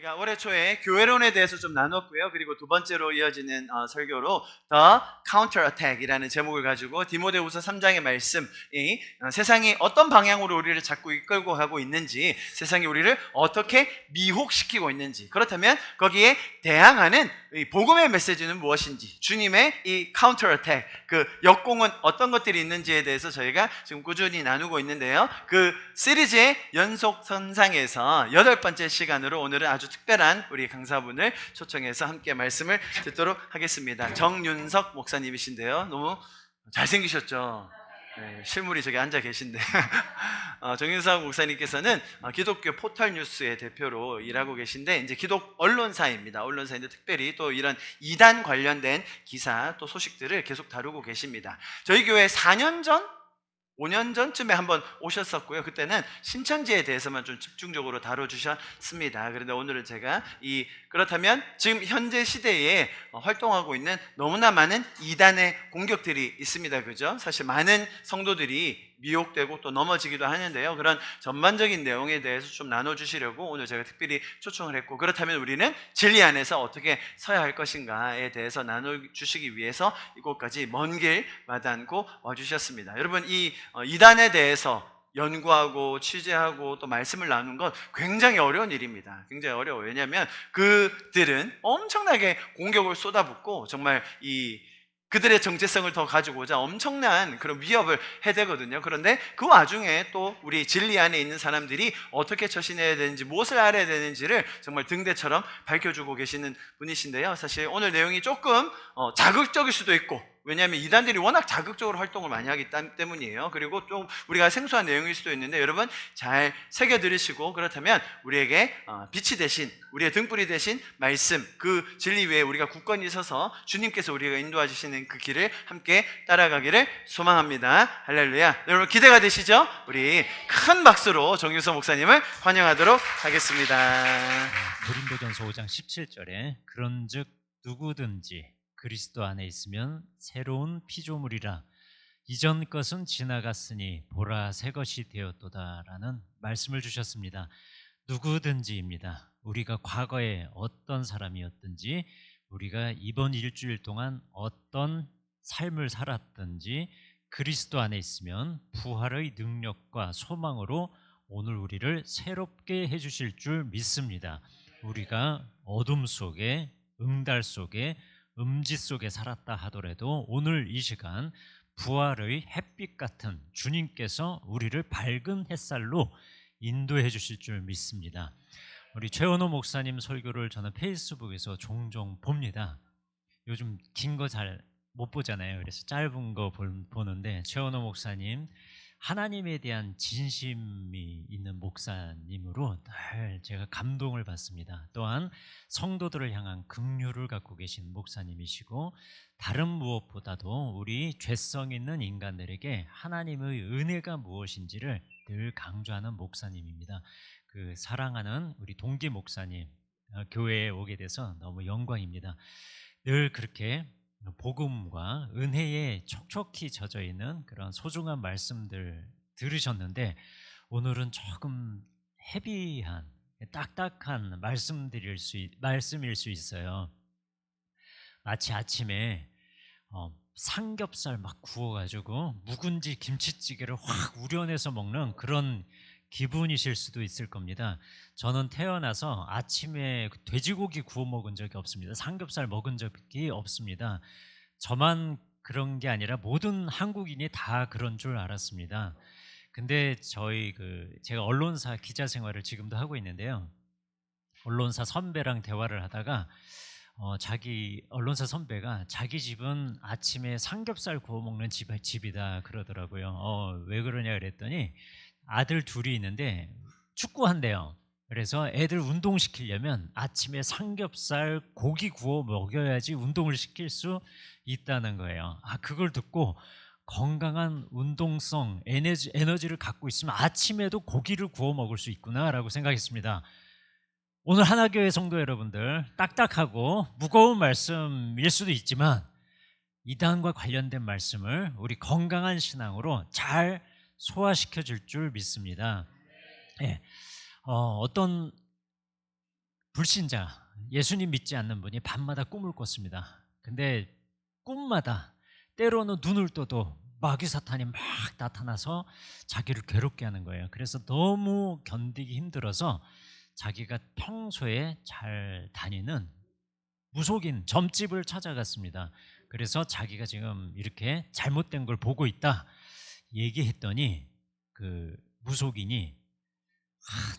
저희가 올해 초에 교회론에 대해서 좀 나눴고요. 그리고 두 번째로 이어지는 설교로 The Counter Attack이라는 제목을 가지고 디모데후서 3장의 말씀이 세상이 어떤 방향으로 우리를 자꾸 이끌고 가고 있는지, 세상이 우리를 어떻게 미혹시키고 있는지, 그렇다면 거기에 대항하는 이 복음의 메시지는 무엇인지, 주님의 이 Counter Attack, 그 역공은 어떤 것들이 있는지에 대해서 저희가 지금 꾸준히 나누고 있는데요. 그 시리즈의 연속 선상에서 8번째 시간으로 오늘은 아주 특별한 우리 강사분을 초청해서 함께 말씀을 듣도록 하겠습니다. 정윤석 목사님이신데요. 너무 잘생기셨죠? 네, 실물이 저기 앉아 계신데 정윤석 목사님께서는 기독교 포털 뉴스의 대표로 일하고 계신데, 이제 기독 언론사입니다. 언론사인데 특별히 또 이런 이단 관련된 기사 또 소식들을 계속 다루고 계십니다. 저희 교회 4년 전 5년 전쯤에 한번 오셨었고요. 그때는 신천지에 대해서만 좀 집중적으로 다뤄주셨습니다. 그런데 오늘은 제가 그렇다면 지금 현재 시대에 활동하고 있는 너무나 많은 이단의 공격들이 있습니다. 그죠? 사실 많은 성도들이 미혹되고 또 넘어지기도 하는데요. 그런 전반적인 내용에 대해서 좀 나눠주시려고 오늘 제가 특별히 초청을 했고, 그렇다면 우리는 진리 안에서 어떻게 서야 할 것인가에 대해서 나눠주시기 위해서 이곳까지 먼 길 마다않고 와주셨습니다. 여러분, 이 이단에 대해서 연구하고 취재하고 또 말씀을 나누는 건 굉장히 어려운 일입니다. 굉장히 어려워요. 왜냐하면 그들은 엄청나게 공격을 쏟아붓고 정말 그들의 정체성을 더 가지고자 엄청난 그런 위협을 해대거든요. 그런데 그 와중에 또 우리 진리 안에 있는 사람들이 어떻게 처신해야 되는지, 무엇을 알아야 되는지를 정말 등대처럼 밝혀주고 계시는 분이신데요. 사실 오늘 내용이 조금 자극적일 수도 있고, 왜냐하면 이단들이 워낙 자극적으로 활동을 많이 하기 때문이에요. 그리고 좀 우리가 생소한 내용일 수도 있는데 여러분 잘 새겨 들으시고, 그렇다면 우리에게 빛이 되신, 우리의 등불이 되신 말씀, 그 진리 위에 우리가 굳건히 서서 주님께서 우리가 인도해 주시는 그 길을 함께 따라가기를 소망합니다. 할렐루야. 여러분 기대가 되시죠? 우리 큰 박수로 정유서 목사님을 환영하도록 하겠습니다. 고린도전서 5장 17절에 그런즉 누구든지 그리스도 안에 있으면 새로운 피조물이라, 이전 것은 지나갔으니 보라 새 것이 되었도다라는 말씀을 주셨습니다. 누구든지입니다. 우리가 과거에 어떤 사람이었든지, 우리가 이번 일주일 동안 어떤 삶을 살았든지 그리스도 안에 있으면 부활의 능력과 소망으로 오늘 우리를 새롭게 해주실 줄 믿습니다. 우리가 어둠 속에, 응달 속에, 음지 속에 살았다 하더라도 오늘 이 시간 부활의 햇빛 같은 주님께서 우리를 밝은 햇살로 인도해 주실 줄 믿습니다. 우리 최원호 목사님 설교를 저는 페이스북에서 종종 봅니다. 요즘 긴 거 잘 못 보잖아요. 그래서 짧은 거 보는데, 최원호 목사님 하나님에 대한 진심이 있는 목사님으로 늘 제가 감동을 받습니다. 또한 성도들을 향한 긍휼을 갖고 계신 목사님이시고, 다른 무엇보다도 우리 죄성 있는 인간들에게 하나님의 은혜가 무엇인지를 늘 강조하는 목사님입니다. 그 사랑하는 우리 동기 목사님 교회에 오게 돼서 너무 영광입니다. 늘 그렇게 복음과 은혜에 촉촉히 젖어 있는 그런 소중한 말씀들 들으셨는데, 오늘은 조금 헤비한, 딱딱한 말씀일 수 있어요. 마치 아침에 삼겹살 막 구워가지고 묵은지 김치찌개를 확 우려내서 먹는 그런 기분이실 수도 있을 겁니다. 저는 태어나서 아침에 돼지고기 구워 먹은 적이 없습니다. 삼겹살 먹은 적이 없습니다. 저만 그런 게 아니라 모든 한국인이 다 그런 줄 알았습니다. 근데 제가 언론사 기자 생활을 지금도 하고 있는데요. 언론사 선배랑 대화를 하다가 자기 언론사 선배가 자기 집은 아침에 삼겹살 구워 먹는 집이다 그러더라고요. 왜 그러냐 그랬더니 아들 둘이 있는데 축구한대요. 그래서 애들 운동시키려면 아침에 삼겹살 고기 구워 먹여야지 운동을 시킬 수 있다는 거예요. 그걸 듣고 건강한 운동성 에너지를 갖고 있으면 아침에도 고기를 구워 먹을 수 있구나라고 생각했습니다. 오늘 하나교회 성도 여러분들, 딱딱하고 무거운 말씀일 수도 있지만 이단과 관련된 말씀을 우리 건강한 신앙으로 잘 소화시켜 줄 줄 믿습니다. 어떤 불신자, 예수님 믿지 않는 분이 밤마다 꿈을 꿨습니다. 근데 꿈마다 때로는 눈을 떠도 마귀 사탄이 막 나타나서 자기를 괴롭게 하는 거예요. 그래서 너무 견디기 힘들어서 자기가 평소에 잘 다니는 무속인 점집을 찾아갔습니다. 그래서 자기가 지금 이렇게 잘못된 걸 보고 있다 얘기했더니 그 무속인이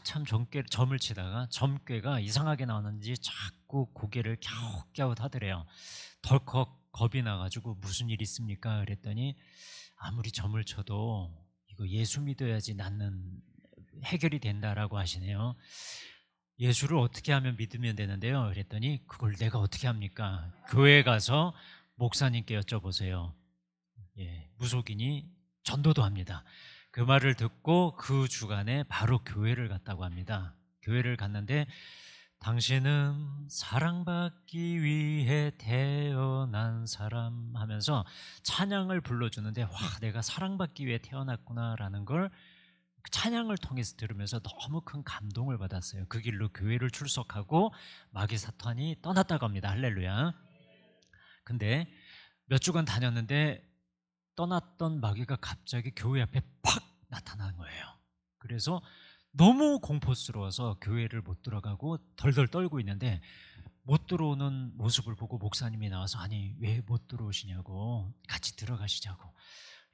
참 점을 치다가 점괘가 이상하게 나왔는지 자꾸 고개를 갸웃갸웃하더래요. 덜컥 겁이 나가지고 무슨 일 있습니까? 그랬더니 아무리 점을 쳐도 이거 예수 믿어야지 나는 해결이 된다라고 하시네요. 예수를 어떻게 하면 믿으면 되는데요? 그랬더니 그걸 내가 어떻게 합니까? 교회 가서 목사님께 여쭤보세요. 예, 무속인이 전도도 합니다. 그 말을 듣고 그 주간에 바로 교회를 갔다고 합니다. 교회를 갔는데 당신은 사랑받기 위해 태어난 사람 하면서 찬양을 불러주는데 와, 내가 사랑받기 위해 태어났구나라는 걸 찬양을 통해서 들으면서 너무 큰 감동을 받았어요. 그 길로 교회를 출석하고 마귀 사탄이 떠났다고 합니다. 할렐루야. 근데 몇 주간 다녔는데 떠났던 마귀가 갑자기 교회 앞에 팍 나타난 거예요. 그래서 너무 공포스러워서 교회를 못 들어가고 덜덜 떨고 있는데 못 들어오는 모습을 보고 목사님이 나와서 아니 왜 못 들어오시냐고 같이 들어가시자고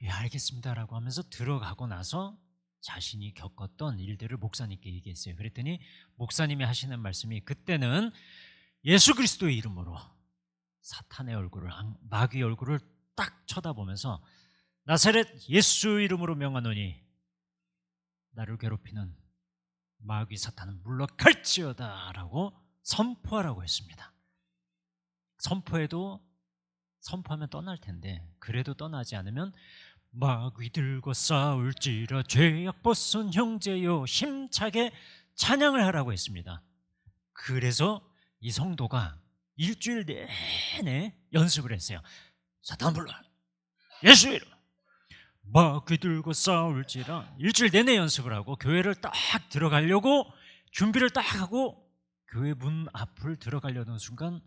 예 알겠습니다라고 하면서 들어가고 나서 자신이 겪었던 일들을 목사님께 얘기했어요. 그랬더니 목사님이 하시는 말씀이 그때는 예수 그리스도의 이름으로 사탄의 얼굴을 마귀의 얼굴을 딱 쳐다보면서 나사렛 예수 이름으로 명하노니 나를 괴롭히는 마귀 사탄은 물러갈지어다 라고 선포하라고 했습니다. 선포하면 떠날 텐데 그래도 떠나지 않으면 마귀들과 싸울지라 죄악 벗은 형제여 힘차게 찬양을 하라고 했습니다. 그래서 이 성도가 일주일 내내 연습을 했어요. 사탄 불러 예수 이름 마귀들과 싸울지라 일주일 내내 연습을 하고 교회를 딱 들어가려고 준비를 딱 하고 교회 문 앞을 들어가려는 순간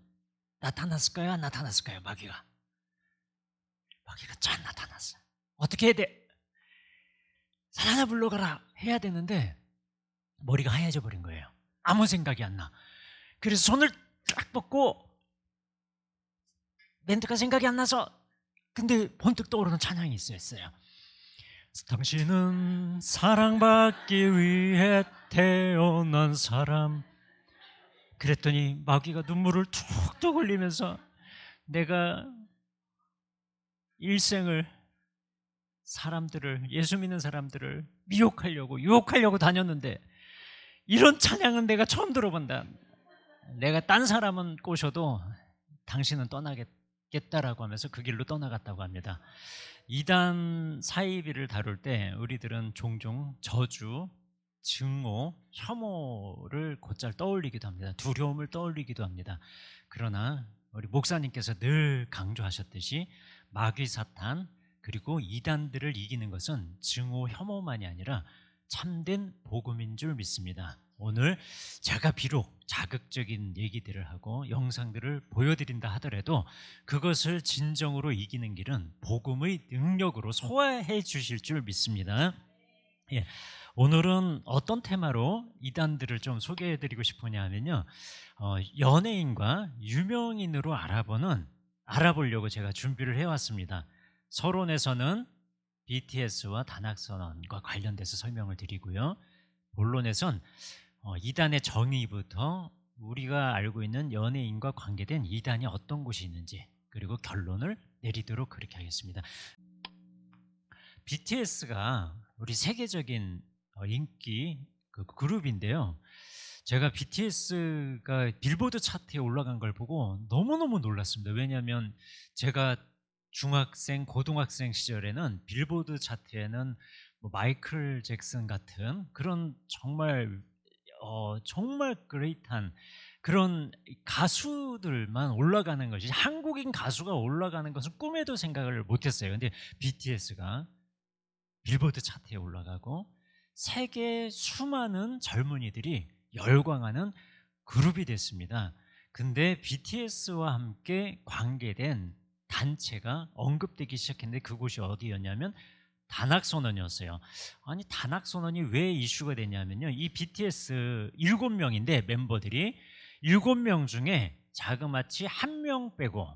나타났을까요? 안 나타났을까요? 마귀가 짠 나타났어요. 어떻게 해야 돼? 사탄아 불러가라 해야 되는데 머리가 하얘져 버린 거예요. 아무 생각이 안 나. 그래서 손을 딱 뻗고 멘트가 생각이 안 나서 근데 번뜩 떠오르는 찬양이 있어요. 당신은 사랑받기 위해 태어난 사람. 그랬더니 마귀가 눈물을 툭툭 흘리면서 내가 일생을 사람들을 예수 믿는 사람들을 미혹하려고 유혹하려고 다녔는데 이런 찬양은 내가 처음 들어본다. 내가 딴 사람은 꼬셔도 당신은 떠나겠다라고 하면서 그 길로 떠나갔다고 합니다. 이단 사이비를 다룰 때 우리들은 종종 저주, 증오, 혐오를 곧잘 떠올리기도 합니다. 두려움을 떠올리기도 합니다. 그러나 우리 목사님께서 늘 강조하셨듯이 마귀 사탄 그리고 이단들을 이기는 것은 증오, 혐오만이 아니라 참된 복음인 줄 믿습니다. 오늘 제가 비록 자극적인 얘기들을 하고 영상들을 보여드린다 하더라도 그것을 진정으로 이기는 길은 복음의 능력으로 소화해 주실 줄 믿습니다. 예, 오늘은 어떤 테마로 이단들을 좀 소개해드리고 싶으냐 하면요, 연예인과 유명인으로 알아보려고 제가 준비를 해왔습니다. 서론에서는 BTS와 단합선언과 관련돼서 설명을 드리고요, 본론에선 이단의 정의부터 우리가 알고 있는 연예인과 관계된 이단이 어떤 곳이 있는지 그리고 결론을 내리도록 그렇게 하겠습니다. BTS가 우리 세계적인 인기 그룹인데요. 제가 BTS가 빌보드 차트에 올라간 걸 보고 너무너무 놀랐습니다. 왜냐하면 제가 중학생, 고등학생 시절에는 빌보드 차트에는 뭐 마이클 잭슨 같은 그런 정말 그레이트한 그런 가수들만 올라가는 것이, 한국인 가수가 올라가는 것은 꿈에도 생각을 못했어요. 근데 BTS가 빌보드 차트에 올라가고 세계 수많은 젊은이들이 열광하는 그룹이 됐습니다. 근데 BTS와 함께 관계된 단체가 언급되기 시작했는데 그곳이 어디였냐면 단학선언이었어요. 아니 단학선언이 왜 이슈가 됐냐면요. 이 BTS 7명인데 멤버들이 7명 중에 자그마치 1명 빼고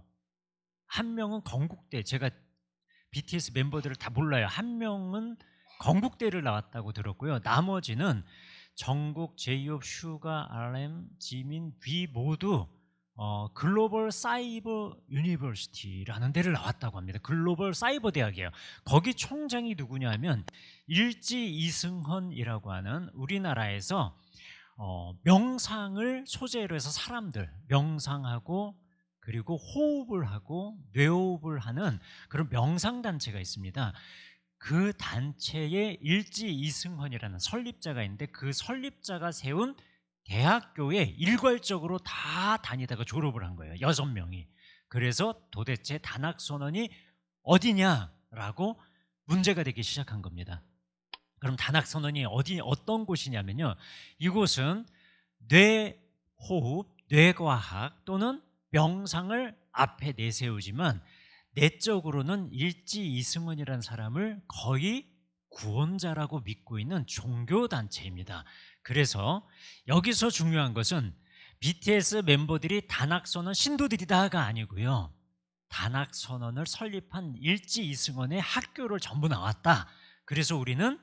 한 명은 건국대, 제가 BTS 멤버들을 다 몰라요. 한 명은 건국대를 나왔다고 들었고요. 나머지는 정국, 제이홉, 슈가, RM, 지민, 비 모두 글로벌 사이버 유니버시티라는 데를 나왔다고 합니다. 글로벌 사이버 대학이에요. 거기 총장이 누구냐면 일지 이승헌이라고 하는 우리나라에서 명상을 소재로 해서 사람들 명상하고 그리고 호흡을 하고 뇌호흡을 하는 그런 명상 단체가 있습니다. 그 단체의 일지 이승헌이라는 설립자가 있는데 그 설립자가 세운 대학교에 일괄적으로 다 다니다가 졸업을 한 거예요. 6명이. 그래서 도대체 단학선언이 어디냐라고 문제가 되기 시작한 겁니다. 그럼 단학선언이 어떤 곳이냐면요. 이곳은 뇌호흡, 뇌과학 또는 명상을 앞에 내세우지만 내적으로는 일지 이승헌이라는 사람을 거의 구원자라고 믿고 있는 종교단체입니다. 그래서 여기서 중요한 것은 BTS 멤버들이 단학선언 신도들이다가 아니고요. 단학선언을 설립한 일지 이승헌의 학교를 전부 나왔다. 그래서 우리는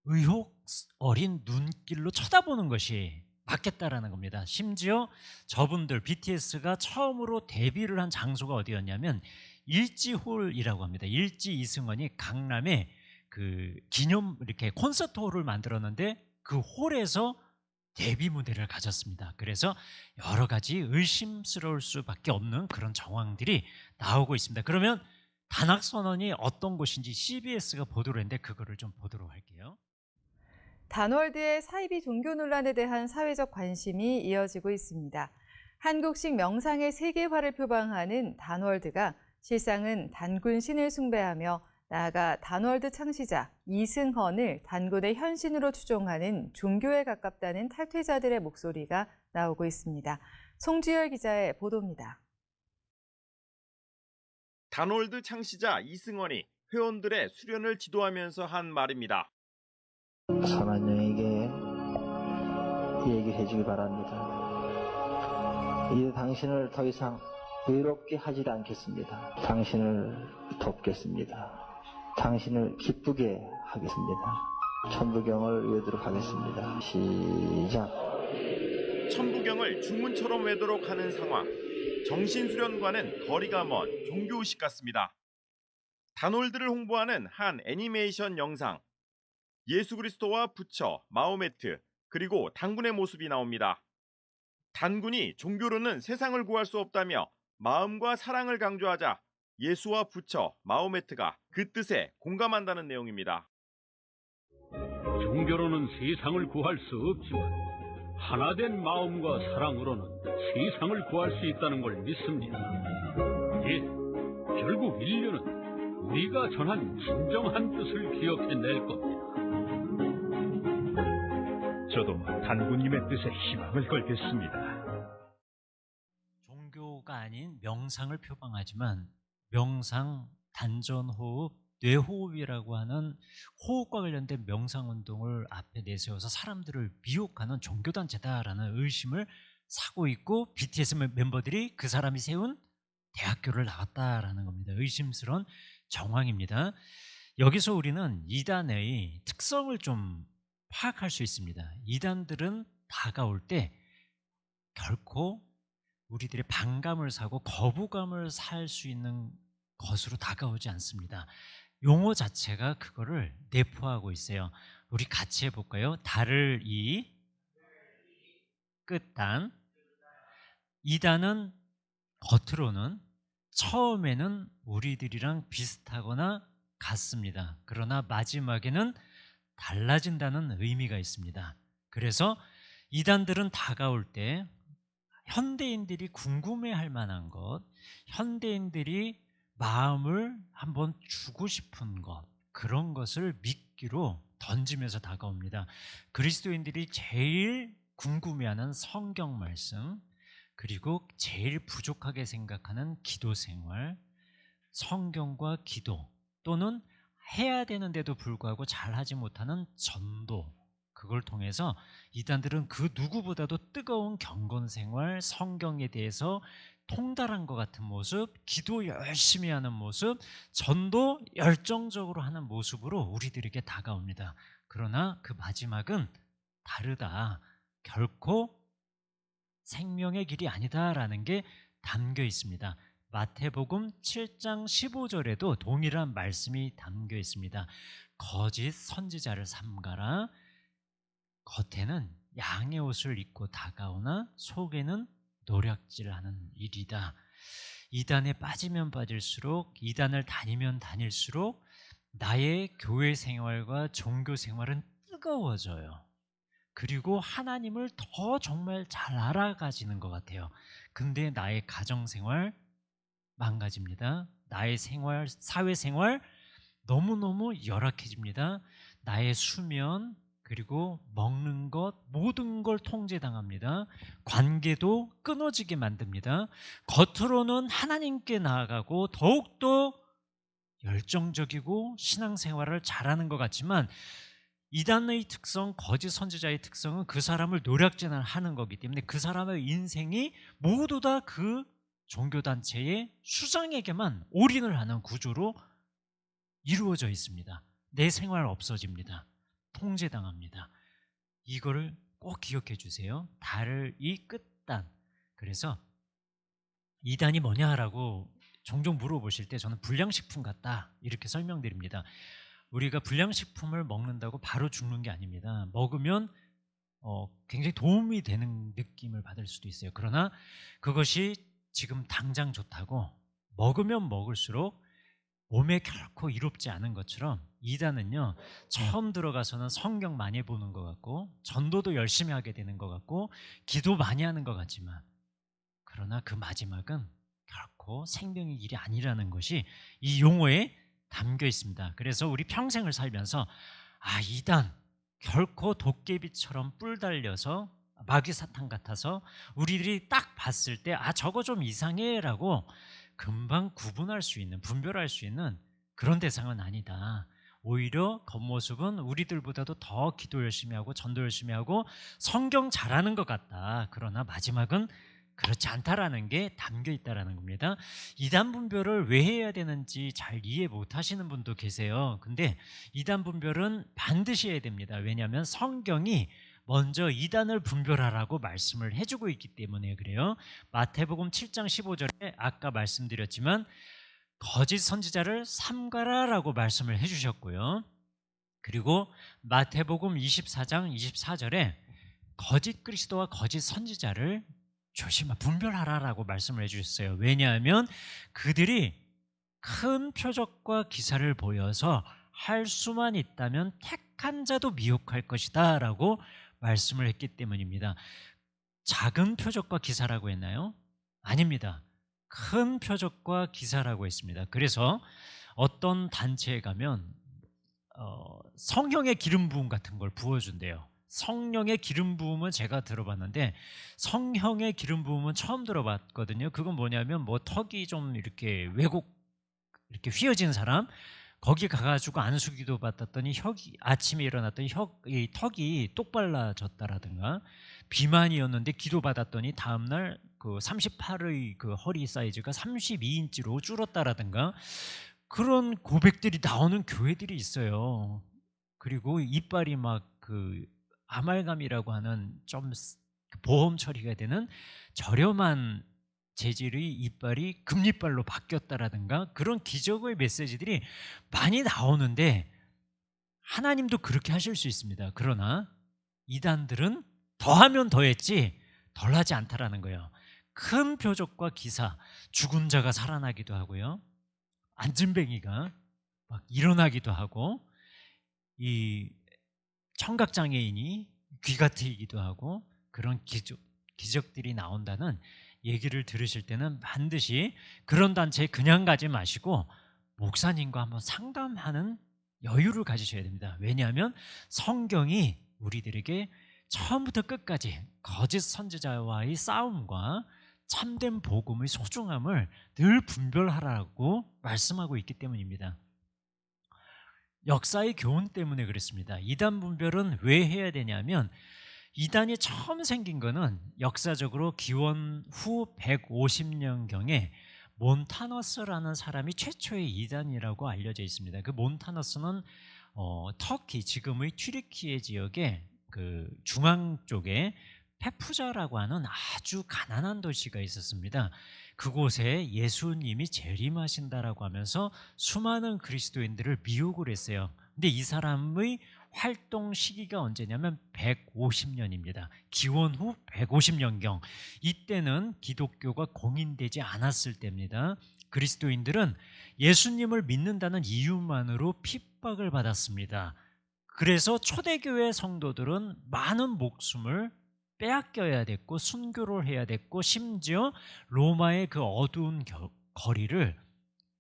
의혹 어린 눈길로 쳐다보는 것이 맞겠다라는 겁니다. 심지어 저분들 BTS가 처음으로 데뷔를 한 장소가 어디였냐면 일지홀이라고 합니다. 일지 이승헌이 강남에 그 기념 이렇게 콘서트홀을 만들었는데 그 홀에서 데뷔 무대를 가졌습니다. 그래서 여러 가지 의심스러울 수밖에 없는 그런 정황들이 나오고 있습니다. 그러면 단학선언이 어떤 곳인지 CBS가 보도를 했는데 그거를 좀 보도록 할게요. 단월드의 사이비 종교 논란에 대한 사회적 관심이 이어지고 있습니다. 한국식 명상의 세계화를 표방하는 단월드가 실상은 단군 신을 숭배하며 나아가 단월드 창시자 이승헌을 단군의 현신으로 추종하는 종교에 가깝다는 탈퇴자들의 목소리가 나오고 있습니다. 송주열 기자의 보도입니다. 단월드 창시자 이승헌이 회원들의 수련을 지도하면서 한 말입니다. 선한영에게 얘기해 주기 바랍니다. 이제 당신을 더 이상 외롭게 하지 않겠습니다. 당신을 돕겠습니다. 당신을 기쁘게 하겠습니다. 천부경을 외도록 하겠습니다. 시작. 천부경을 중문처럼 외도록 하는 상황. 정신수련과는 거리가 먼 종교의식 같습니다. 단월드를 홍보하는 한 애니메이션 영상. 예수 그리스도와 부처, 마호메트, 그리고 단군의 모습이 나옵니다. 단군이 종교로는 세상을 구할 수 없다며 마음과 사랑을 강조하자 예수와 부처, 마호메트가 그 뜻에 공감한다는 내용입니다. 종교로는 세상을 구할 수 없지만 하나된 마음과 사랑으로는 세상을 구할 수 있다는 걸 믿습니다. 예, 결국 인류는 우리가 전한 진정한 뜻을 기억해낼 겁니다. 저도 단군님의 뜻에 희망을 걸겠습니다. 종교가 아닌 명상을 표방하지만 명상, 단전호흡, 뇌호흡이라고 하는 호흡과 관련된 명상운동을 앞에 내세워서 사람들을 미혹하는 종교단체다라는 의심을 사고 있고 BTS 멤버들이 그 사람이 세운 대학교를 나왔다라는 겁니다. 의심스러운 정황입니다. 여기서 우리는 이단의 특성을 좀 파악할 수 있습니다. 이단들은 다가올 때 결코 우리들의 반감을 사고 거부감을 살 수 있는 것으로 다가오지 않습니다. 용어 자체가 그거를 내포하고 있어요. 우리 같이 해볼까요? 달을 이, 끝단. 이단은 겉으로는 처음에는 우리들이랑 비슷하거나 같습니다. 그러나 마지막에는 달라진다는 의미가 있습니다. 그래서 이단들은 다가올 때 현대인들이 궁금해할 만한 것, 현대인들이 마음을 한번 주고 싶은 것, 그런 것을 미끼로 던지면서 다가옵니다. 그리스도인들이 제일 궁금해하는 성경 말씀, 그리고 제일 부족하게 생각하는 기도 생활, 성경과 기도, 또는 해야 되는데도 불구하고 잘하지 못하는 전도, 그걸 통해서 이단들은 그 누구보다도 뜨거운 경건 생활, 성경에 대해서 통달한 것 같은 모습, 기도 열심히 하는 모습, 전도 열정적으로 하는 모습으로 우리들에게 다가옵니다. 그러나 그 마지막은 다르다. 결코 생명의 길이 아니다라는 게 담겨 있습니다. 마태복음 7장 15절에도 동일한 말씀이 담겨 있습니다. 거짓 선지자를 삼가라. 겉에는 양의 옷을 입고 다가오나 속에는 노략질하는 일이다. 이단에 빠지면 빠질수록, 이단을 다니면 다닐수록 나의 교회 생활과 종교 생활은 뜨거워져요. 그리고 하나님을 더 정말 잘 알아가지는 것 같아요. 근데 나의 가정생활 망가집니다. 나의 생활, 사회생활 너무너무 열악해집니다. 나의 수면, 그리고 먹는 것, 모든 걸 통제당합니다. 관계도 끊어지게 만듭니다. 겉으로는 하나님께 나아가고 더욱더 열정적이고 신앙생활을 잘하는 것 같지만 이단의 특성, 거짓 선지자의 특성은 그 사람을 노략질하는 거기 때문에 그 사람의 인생이 모두 다 그 종교단체의 수장에게만 올인을 하는 구조로 이루어져 있습니다. 내 생활 없어집니다. 통제당합니다. 이거를 꼭 기억해 주세요. 달의 끝단. 그래서 이단이 뭐냐라고 종종 물어보실 때 저는 불량식품 같다 이렇게 설명드립니다. 우리가 불량식품을 먹는다고 바로 죽는 게 아닙니다. 먹으면 굉장히 도움이 되는 느낌을 받을 수도 있어요. 그러나 그것이 지금 당장 좋다고 먹으면 먹을수록 몸에 결코 이롭지 않은 것처럼 이단은요, 처음 들어가서는 성경 많이 보는 것 같고 전도도 열심히 하게 되는 것 같고 기도 많이 하는 것 같지만, 그러나 그 마지막은 결코 생명의 길이 아니라는 것이 이 용어에 담겨 있습니다. 그래서 우리 평생을 살면서 이단 결코 도깨비처럼 뿔 달려서 마귀사탄 같아서 우리들이 딱 봤을 때 저거 좀 이상해 라고 금방 구분할 수 있는, 분별할 수 있는 그런 대상은 아니다. 오히려 겉모습은 우리들보다도 더 기도 열심히 하고 전도 열심히 하고 성경 잘하는 것 같다. 그러나 마지막은 그렇지 않다라는 게 담겨 있다라는 겁니다. 이단 분별을 왜 해야 되는지 잘 이해 못 하시는 분도 계세요. 근데 이단 분별은 반드시 해야 됩니다. 왜냐하면 성경이 먼저 이단을 분별하라고 말씀을 해주고 있기 때문에 그래요. 마태복음 7장 15절에 아까 말씀드렸지만 거짓 선지자를 삼가라라고 말씀을 해주셨고요. 그리고 마태복음 24장 24절에 거짓 그리스도와 거짓 선지자를 분별하라라고 말씀을 해주셨어요. 왜냐하면 그들이 큰 표적과 기사를 보여서 할 수만 있다면 택한 자도 미혹할 것이다 라고 말씀을 했기 때문입니다. 작은 표적과 기사라고 했나요? 아닙니다. 큰 표적과 기사라고 했습니다. 그래서 어떤 단체에 가면 성령의 기름 부음 같은 걸 부어준대요. 성령의 기름 부음은 제가 들어봤는데 성령의 기름 부음은 처음 들어봤거든요. 그건 뭐냐면 턱이 좀 이렇게 이렇게 휘어진 사람, 거기 가가지고 안수기도 받았더니 아침에 일어났더니 턱이 똑발라졌다라든가, 비만이었는데 기도 받았더니 다음날 그 38의 그 허리 사이즈가 32인치로 줄었다라든가, 그런 고백들이 나오는 교회들이 있어요. 그리고 이빨이 막 그 아말감이라고 하는 좀 보험 처리가 되는 저렴한 재질의 이빨이 금이빨로 바뀌었다라든가, 그런 기적의 메시지들이 많이 나오는데 하나님도 그렇게 하실 수 있습니다. 그러나 이단들은 더하면 더했지 덜하지 않다라는 거예요. 큰 표적과 기사, 죽은 자가 살아나기도 하고요, 안진뱅이가 막 일어나기도 하고, 이 청각장애인이 귀가 트이기도 하고, 그런 기적들이 나온다는 얘기를 들으실 때는 반드시 그런 단체에 그냥 가지 마시고 목사님과 한번 상담하는 여유를 가지셔야 됩니다. 왜냐하면 성경이 우리들에게 처음부터 끝까지 거짓 선지자와의 싸움과 참된 복음의 소중함을 늘 분별하라고 말씀하고 있기 때문입니다. 역사의 교훈 때문에 그렇습니다. 이단 분별은 왜 해야 되냐면 이단이 처음 생긴 거는 역사적으로 기원 후 150년경에 몬타너스라는 사람이 최초의 이단이라고 알려져 있습니다. 그 몬타너스는 터키 지금의 튀르키예 지역의 그 중앙 쪽에 페푸자라고 하는 아주 가난한 도시가 있었습니다. 그곳에 예수님이 재림하신다라고 하면서 수많은 그리스도인들을 미혹을 했어요. 근데 이 사람의 활동 시기가 언제냐면 150년입니다. 기원 후 150년경. 이때는 기독교가 공인되지 않았을 때입니다. 그리스도인들은 예수님을 믿는다는 이유만으로 핍박을 받았습니다. 그래서 초대교회 성도들은 많은 목숨을 빼앗겨야 됐고 순교를 해야 됐고 심지어 로마의 그 어두운 거리를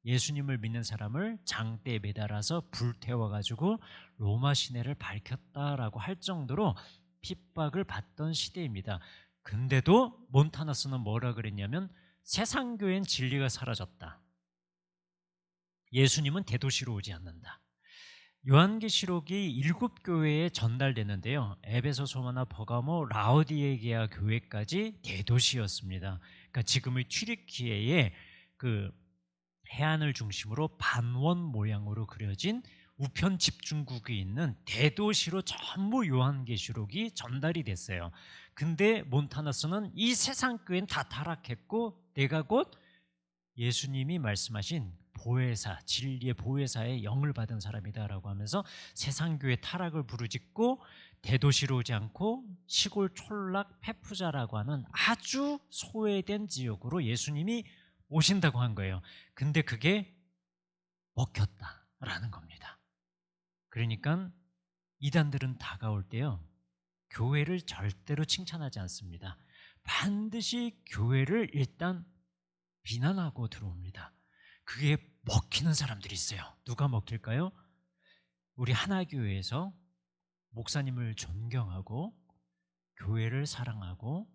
예수님을 믿는 사람을 장대에 매달아서 불태워가지고 로마 시내를 밝혔다라고 할 정도로 핍박을 받던 시대입니다. 근데도 몬타너스는 뭐라 그랬냐면 세상교회는 진리가 사라졌다. 예수님은 대도시로 오지 않는다. 요한계시록이 7교회에 전달되는데요. 에베소, 소마나, 버가모, 라오디게아 교회까지 대도시였습니다. 그러니까 지금의 튀르키예의 그 해안을 중심으로 반원 모양으로 그려진 우편 집중국이 있는 대도시로 전부 요한계시록이 전달이 됐어요. 근데 몬타너스는 이 세상 교회는 다 타락했고 내가 곧 예수님이 말씀하신 보혜사, 진리의 보혜사의 영을 받은 사람이다라고 하면서 세상교회 타락을 부르짖고 대도시로 오지 않고 시골 촌락 페푸자라고 하는 아주 소외된 지역으로 예수님이 오신다고 한 거예요. 근데 그게 먹혔다라는 겁니다. 그러니까 이단들은 다가올 때요, 교회를 절대로 칭찬하지 않습니다. 반드시 교회를 일단 비난하고 들어옵니다. 그게 먹히는 사람들이 있어요. 누가 먹힐까요? 우리 하나교회에서 목사님을 존경하고 교회를 사랑하고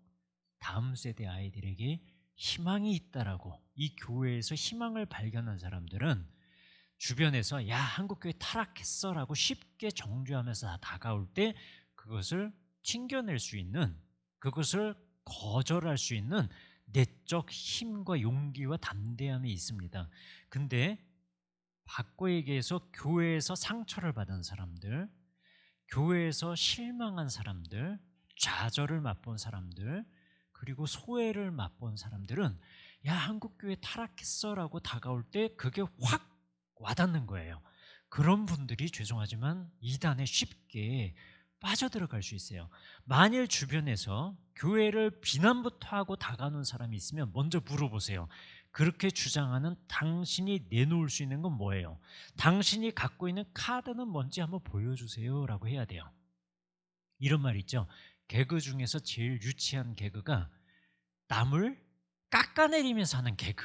다음 세대 아이들에게 희망이 있다라고 이 교회에서 희망을 발견한 사람들은 주변에서 야 한국교회 타락했어 라고 쉽게 정죄하면서 다가올 때 그것을 튕겨낼 수 있는, 그것을 거절할 수 있는 내적 힘과 용기와 담대함이 있습니다. 근데 바꿔 얘기해서 교회에서 상처를 받은 사람들, 교회에서 실망한 사람들, 좌절을 맛본 사람들, 그리고 소외를 맛본 사람들은 야 한국교회 타락했어 라고 다가올 때 그게 확 와닿는 거예요. 그런 분들이 죄송하지만 이단에 쉽게 빠져들어갈 수 있어요. 만일 주변에서 교회를 비난부터 하고 다가오는 사람이 있으면 먼저 물어보세요. 그렇게 주장하는 당신이 내놓을 수 있는 건 뭐예요? 당신이 갖고 있는 카드는 뭔지 한번 보여주세요 라고 해야 돼요. 이런 말 있죠. 개그 중에서 제일 유치한 개그가 남을 깎아내리면서 하는 개그.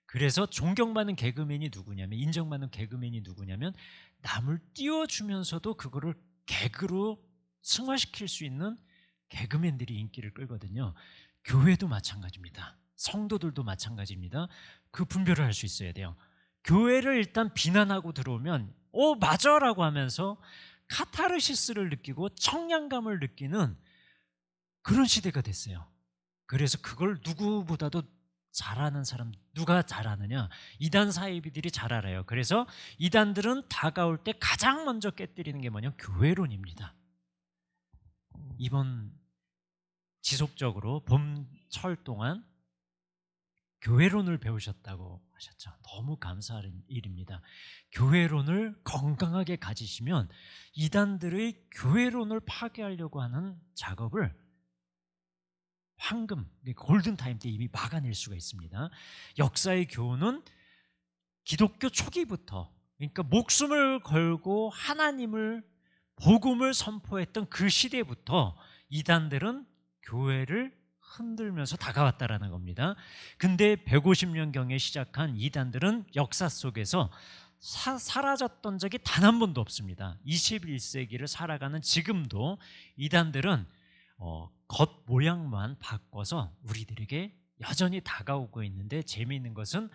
그래서 존경받는 개그맨이 누구냐면, 인정받는 개그맨이 누구냐면 남을 띄워주면서도 그거를 개그로 승화시킬 수 있는 개그맨들이 인기를 끌거든요. 교회도 마찬가지입니다. 성도들도 마찬가지입니다. 그 분별을 할 수 있어야 돼요. 교회를 일단 비난하고 들어오면 맞아 라고 하면서 카타르시스를 느끼고 청량감을 느끼는 그런 시대가 됐어요. 그래서 그걸 누구보다도 잘하는 사람, 누가 잘하느냐? 이단 사이비들이 잘 알아요. 그래서 이단들은 다가올 때 가장 먼저 깨뜨리는 게 뭐냐면 교회론입니다. 이번 지속적으로 봄철 동안 교회론을 배우셨다고 하셨죠. 너무 감사한 일입니다. 교회론을 건강하게 가지시면 이단들의 교회론을 파괴하려고 하는 작업을 황금, 골든타임 때 이미 막아낼 수가 있습니다. 역사의 교훈은 기독교 초기부터, 그러니까 목숨을 걸고 하나님을, 복음을 선포했던 그 시대부터 이단들은 교회를 흔들면서 다가왔다라는 겁니다. 근데 150년경에 시작한 이단들은 역사 속에서 사라졌던 적이 단 한 번도 없습니다. 21세기를 살아가는 지금도 이단들은 겉 모양만 바꿔서 우리들에게 여전히 다가오고 있는데, 재미있는 것은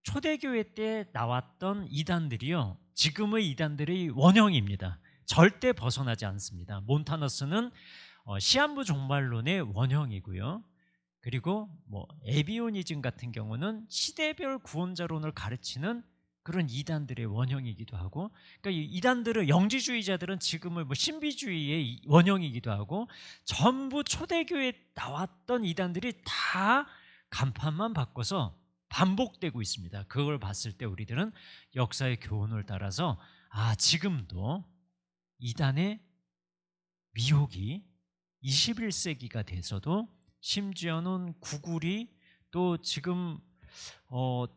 초대교회 때 나왔던 이단들이요, 지금의 이단들의 원형입니다. 절대 벗어나지 않습니다. 몬타너스는 시한부 종말론의 원형이고요. 그리고 에비오니즘 같은 경우는 시대별 구원자론을 가르치는 그런 이단들의 원형이기도 하고, 그러니까 이 이단들은, 영지주의자들은 지금의 신비주의의 원형이기도 하고, 전부 초대교회에 나왔던 이단들이 다 간판만 바꿔서 반복되고 있습니다. 그걸 봤을 때 우리들은 역사의 교훈을 따라서 지금도 이단의 미혹이 21세기가 돼서도, 심지어는 구글이 또 지금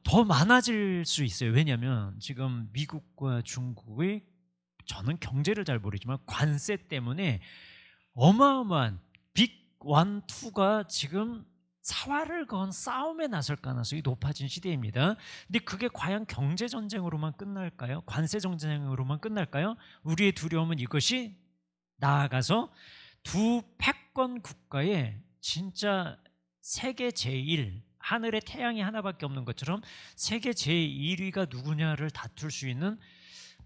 더 많아질 수 있어요. 왜냐하면 지금 미국과 중국의, 저는 경제를 잘 모르지만 관세 때문에 어마어마한 빅 원, 투가 지금 사활을 건 싸움에 나설 가능성이 높아진 시대입니다. 근데 그게 과연 경제 전쟁으로만 끝날까요? 관세 전쟁으로만 끝날까요? 우리의 두려움은 이것이 나아가서 두 패권 국가의 진짜 세계 제1, 하늘에 태양이 하나밖에 없는 것처럼 세계 제1위가 누구냐를 다툴 수 있는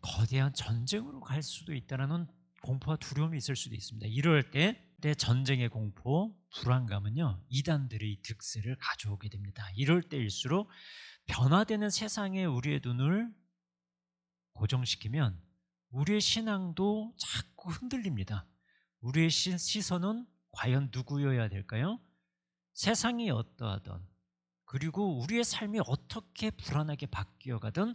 거대한 전쟁으로 갈 수도 있다는 공포와 두려움이 있을 수도 있습니다. 이럴 때 전쟁의 공포, 불안감은요, 이단들의 득세를 가져오게 됩니다. 이럴 때일수록 변화되는 세상에 우리의 눈을 고정시키면 우리의 신앙도 자꾸 흔들립니다. 우리의 시선은 과연 누구여야 될까요? 세상이 어떠하든, 그리고 우리의 삶이 어떻게 불안하게 바뀌어가든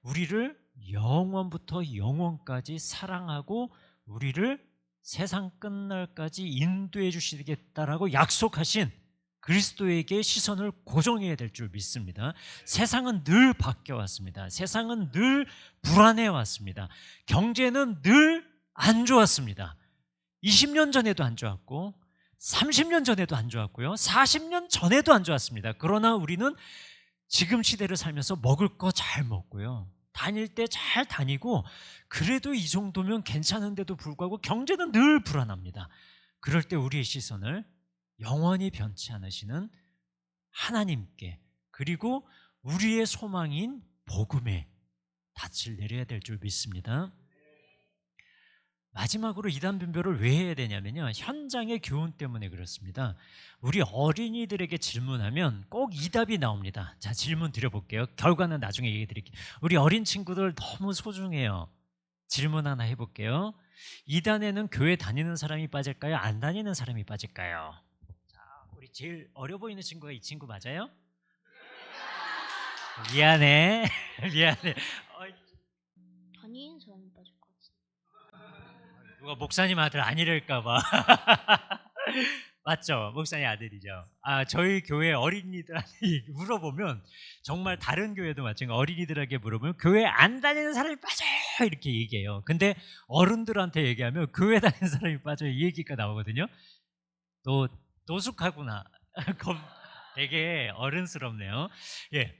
우리를 영원부터 영원까지 사랑하고 우리를 세상 끝날까지 인도해 주시겠다라고 약속하신 그리스도에게 시선을 고정해야 될 줄 믿습니다. 세상은 늘 바뀌어왔습니다. 세상은 늘 불안해왔습니다. 경제는 늘 안 좋았습니다. 20년 전에도 안 좋았고 30년 전에도 안 좋았고요, 40년 전에도 안 좋았습니다. 그러나 우리는 지금 시대를 살면서 먹을 거 잘 먹고요, 다닐 때 잘 다니고, 그래도 이 정도면 괜찮은데도 불구하고 경제는 늘 불안합니다. 그럴 때 우리의 시선을 영원히 변치 않으시는 하나님께, 그리고 우리의 소망인 복음에 닻을 내려야 될 줄 믿습니다. 마지막으로 이단 분별을 왜 해야 되냐면요, 현장의 교훈 때문에 그렇습니다. 우리 어린이들에게 질문하면 꼭 이 답이 나옵니다. 자, 질문 드려볼게요. 결과는 나중에 얘기해 드릴게요. 우리 어린 친구들 너무 소중해요. 질문 하나 해볼게요. 이단에는 교회 다니는 사람이 빠질까요? 안 다니는 사람이 빠질까요? 자, 우리 제일 어려 보이는 친구가 이 친구 맞아요? 미안해. 미안해. 다니는 사람이 빠질 것 같아. 누가 목사님 아들 아니랄까 봐. 맞죠? 목사님 아들이죠. 저희 교회 어린이들한테 물어보면, 정말 다른 교회도 마찬가지로 어린이들에게 물어보면 교회 안 다니는 사람이 빠져요 이렇게 얘기해요. 근데 어른들한테 얘기하면 교회 다니는 사람이 빠져요 이 얘기가 나오거든요. 또 노숙하구나. 되게 어른스럽네요. 예,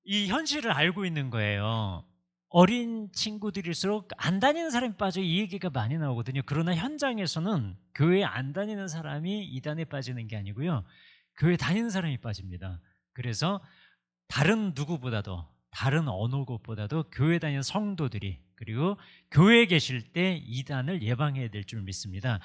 이 현실을 알고 있는 거예요. 어린 친구들일수록 안 다니는 사람이 빠져, 이 얘기가 많이 나오거든요. 그러나 현장에서는 교회 안 다니는 사람이 이단에 빠지는 게 아니고요, 교회 다니는 사람이 빠집니다. 그래서 다른 누구보다도, 다른 어느 곳보다도 교회 다니는 성도들이, 그리고 교회에 계실 때 이단을 예방해야 될 줄 믿습니다.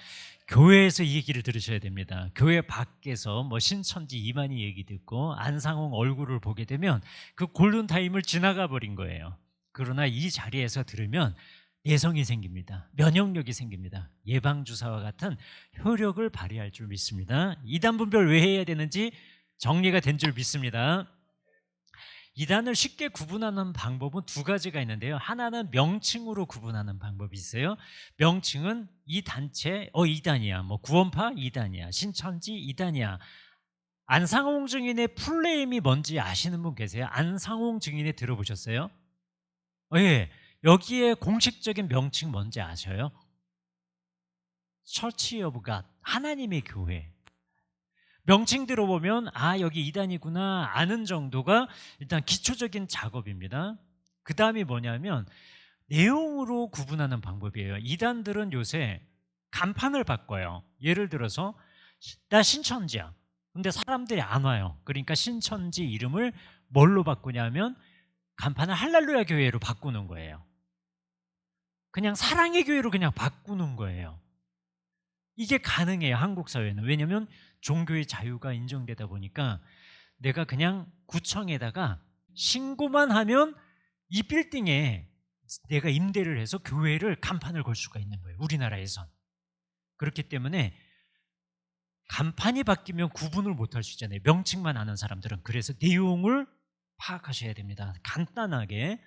교회에서 이 얘기를 들으셔야 됩니다. 교회 밖에서 신천지 이만희 얘기 듣고 안상홍 얼굴을 보게 되면 그 골든타임을 지나가 버린 거예요. 그러나 이 자리에서 들으면 내성이 생깁니다. 면역력이 생깁니다. 예방주사와 같은 효력을 발휘할 줄 믿습니다. 이단 분별 왜 해야 되는지 정리가 된 줄 믿습니다. 이단을 쉽게 구분하는 방법은 두 가지가 있는데요. 하나는 명칭으로 구분하는 방법이 있어요. 명칭은 이 단체, 이단이야, 구원파 이단이야, 신천지 이단이야. 안상홍 증인의 풀네임이 뭔지 아시는 분 계세요? 안상홍 증인에 들어보셨어요? 예, 여기에 공식적인 명칭 뭔지 아셔요? 처치 오브 갓, 하나님의 교회. 명칭 들어보면 여기 이단이구나 아는 정도가 일단 기초적인 작업입니다. 그 다음이 뭐냐면 내용으로 구분하는 방법이에요. 이단들은 요새 간판을 바꿔요. 예를 들어서 나 신천지야. 근데 사람들이 안 와요. 그러니까 신천지 이름을 뭘로 바꾸냐면 간판을 할렐루야 교회로 바꾸는 거예요. 그냥 사랑의 교회로 그냥 바꾸는 거예요. 이게 가능해요, 한국 사회는. 왜냐하면 종교의 자유가 인정되다 보니까 내가 그냥 구청에다가 신고만 하면 이 빌딩에 내가 임대를 해서 교회를 간판을 걸 수가 있는 거예요, 우리나라에선. 그렇기 때문에 간판이 바뀌면 구분을 못할 수 있잖아요, 명칭만 아는 사람들은. 그래서 내용을 파악하셔야 됩니다. 간단하게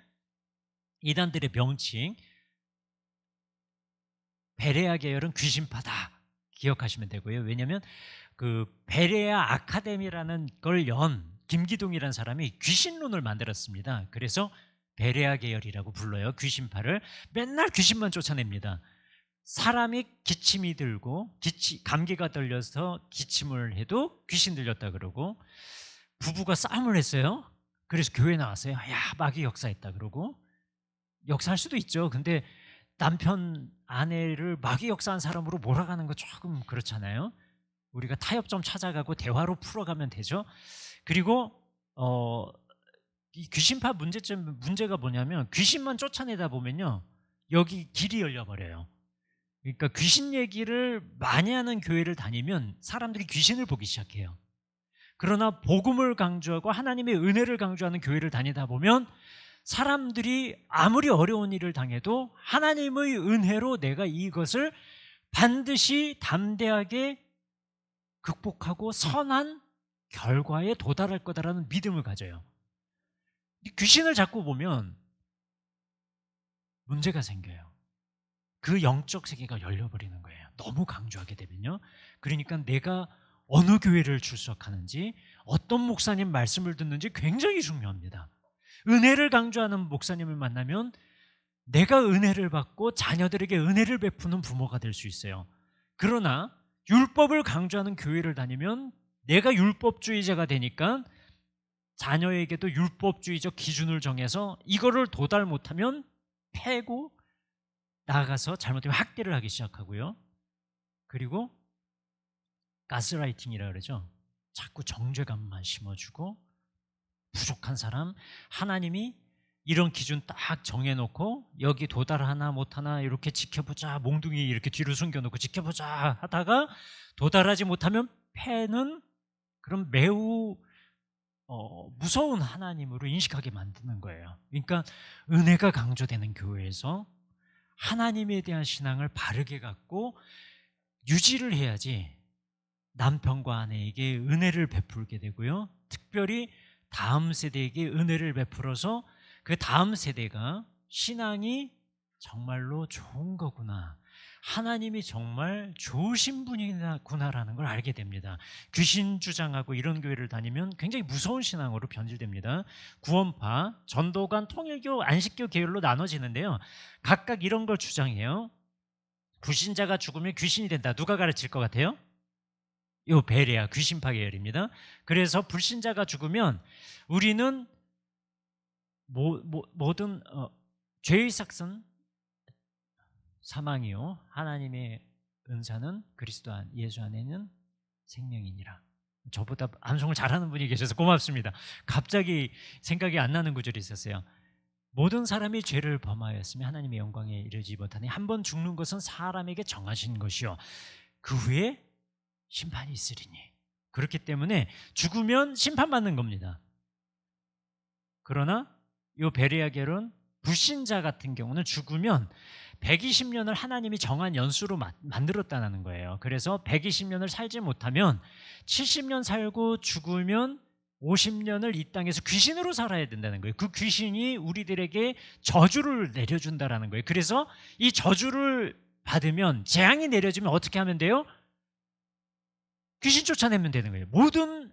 이단들의 명칭, 베레아 계열은 귀신파다 기억하시면 되고요. 왜냐하면 그 베레아 아카데미라는 걸 연 김기동이라는 사람이 귀신론을 만들었습니다. 그래서 베레아 계열이라고 불러요. 귀신파를. 맨날 귀신만 쫓아냅니다. 사람이 기침이 들고 감기가 들려서 기침을 해도 귀신 들렸다 그러고, 부부가 싸움을 했어요. 그래서 교회 나왔어요. 야, 마귀 역사했다 그러고. 역사할 수도 있죠. 근데 남편 아내를 마귀 역사한 사람으로 몰아가는 거 조금 그렇잖아요. 우리가 타협점 찾아가고 대화로 풀어가면 되죠. 그리고 이 귀신파 문제가 뭐냐면 귀신만 쫓아내다 보면요, 여기 길이 열려버려요. 그러니까 귀신 얘기를 많이 하는 교회를 다니면 사람들이 귀신을 보기 시작해요. 그러나 복음을 강조하고 하나님의 은혜를 강조하는 교회를 다니다 보면 사람들이 아무리 어려운 일을 당해도 하나님의 은혜로 내가 이것을 반드시 담대하게 극복하고 선한 결과에 도달할 거다라는 믿음을 가져요. 귀신을 자꾸 보면 문제가 생겨요. 그 영적 세계가 열려버리는 거예요, 너무 강조하게 되면요. 그러니까 내가 어느 교회를 출석하는지, 어떤 목사님 말씀을 듣는지 굉장히 중요합니다. 은혜를 강조하는 목사님을 만나면 내가 은혜를 받고 자녀들에게 은혜를 베푸는 부모가 될 수 있어요. 그러나 율법을 강조하는 교회를 다니면 내가 율법주의자가 되니까 자녀에게도 율법주의적 기준을 정해서 이거를 도달 못하면 패고 나아가서 잘못되면 학대를 하기 시작하고요. 그리고 가스라이팅이라 그러죠. 자꾸 정죄감만 심어주고, 부족한 사람, 하나님이 이런 기준 딱 정해놓고 여기 도달하나 못하나 이렇게 지켜보자, 몽둥이 이렇게 뒤로 숨겨놓고 지켜보자 하다가 도달하지 못하면 패는 그런 매우 무서운 하나님으로 인식하게 만드는 거예요. 그러니까 은혜가 강조되는 교회에서 하나님에 대한 신앙을 바르게 갖고 유지를 해야지 남편과 아내에게 은혜를 베풀게 되고요. 특별히 다음 세대에게 은혜를 베풀어서 그 다음 세대가 신앙이 정말로 좋은 거구나, 하나님이 정말 좋으신 분이구나라는 걸 알게 됩니다. 귀신 주장하고 이런 교회를 다니면 굉장히 무서운 신앙으로 변질됩니다. 구원파, 전도관, 통일교, 안식교 계열로 나눠지는데요, 각각 이런 걸 주장해요. 불신자가 죽으면 귀신이 된다. 누가 가르칠 것 같아요? 요 베레아 귀신파 계열입니다. 그래서 불신자가 죽으면 우리는 모든 죄의 삭은 사망이요, 하나님의 은사는 그리스도 예수 안에는 생명이니라. 저보다 암송을 잘하는 분이 계셔서 고맙습니다. 갑자기 생각이 안 나는 구절이 있었어요. 모든 사람이 죄를 범하였으며 하나님의 영광에 이르지 못하니 한 번 죽는 것은 사람에게 정하신 것이요 그 후에 심판이 있으리니. 그렇기 때문에 죽으면 심판받는 겁니다. 그러나 이 베레아 계열은 불신자 같은 경우는 죽으면 120년을 하나님이 정한 연수로 만들었다는 거예요. 그래서 120년을 살지 못하면 70년 살고 죽으면 50년을 이 땅에서 귀신으로 살아야 된다는 거예요. 그 귀신이 우리들에게 저주를 내려준다는 거예요. 그래서 이 저주를 받으면, 재앙이 내려지면 어떻게 하면 돼요? 귀신 쫓아내면 되는 거예요. 모든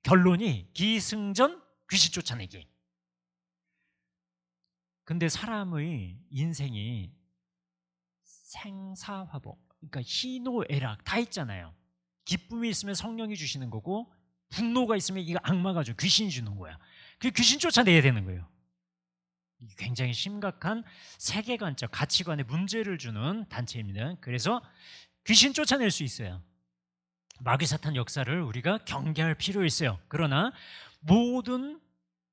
결론이 기승전 귀신 쫓아내기. 근데 사람의 인생이 생사화복, 그러니까 희노애락 다 있잖아요. 기쁨이 있으면 성령이 주시는 거고, 분노가 있으면 이거 악마가 줘, 귀신이 주는 거야. 그 귀신 쫓아내야 되는 거예요. 굉장히 심각한 세계관적 가치관에 문제를 주는 단체입니다. 그래서 귀신 쫓아낼 수 있어요. 마귀 사탄 역사를 우리가 경계할 필요 있어요. 그러나 모든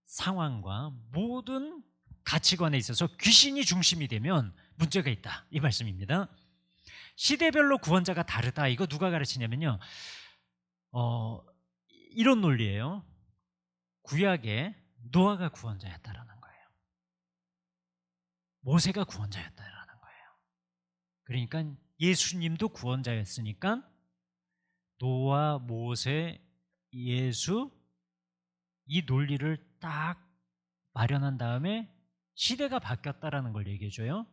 상황과 모든 가치관에 있어서 귀신이 중심이 되면 문제가 있다, 이 말씀입니다. 시대별로 구원자가 다르다. 이거 누가 가르치냐면요, 이런 논리예요. 구약에 노아가 구원자였다라는 거예요. 모세가 구원자였다라는 거예요. 그러니까 예수님도 구원자였으니까 노아, 모세, 예수, 이 논리를 딱 마련한 다음에 시대가 바뀌었다라는 걸 얘기해줘요.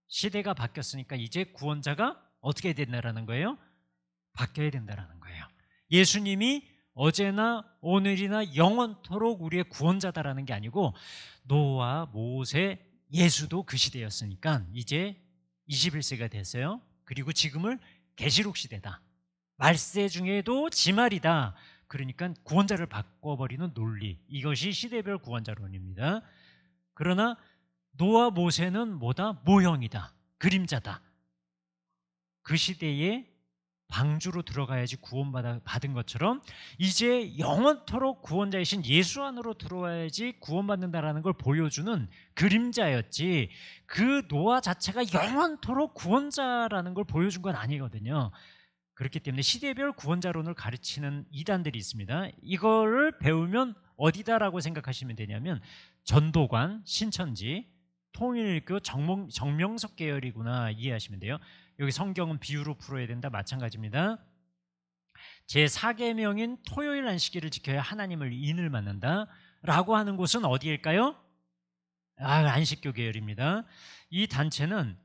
시대가 바뀌었으니까 이제 구원자가 어떻게 된다라는 거예요? 바뀌어야 된다라는 거예요. 예수님이 어제나 오늘이나 영원토록 우리의 구원자다라는 게 아니고 노아, 모세, 예수도 그 시대였으니까 이제 21세가 됐어요. 그리고 지금을 계시록 시대다. 말세 중에도 지말이다. 그러니까 구원자를 바꿔버리는 논리, 이것이 시대별 구원자론입니다. 그러나 노아, 모세는 뭐다? 모형이다, 그림자다. 그 시대에 방주로 들어가야지 구원받은 것처럼 이제 영원토록 구원자이신 예수 안으로 들어와야지 구원받는다라는 걸 보여주는 그림자였지, 그 노아 자체가 영원토록 구원자라는 걸 보여준 건 아니거든요. 그렇기 때문에 시대별 구원자론을 가르치는 이단들이 있습니다. 이거를 배우면 어디다라고 생각하시면 되냐면 전도관, 신천지, 통일교, 정명석 계열이구나 이해하시면 돼요. 여기 성경은 비유로 풀어야 된다, 마찬가지입니다. 제4계명인 토요일 안식일을 지켜야 하나님을 인을 만난다 라고 하는 곳은 어디일까요? 안식교 계열입니다. 이 단체는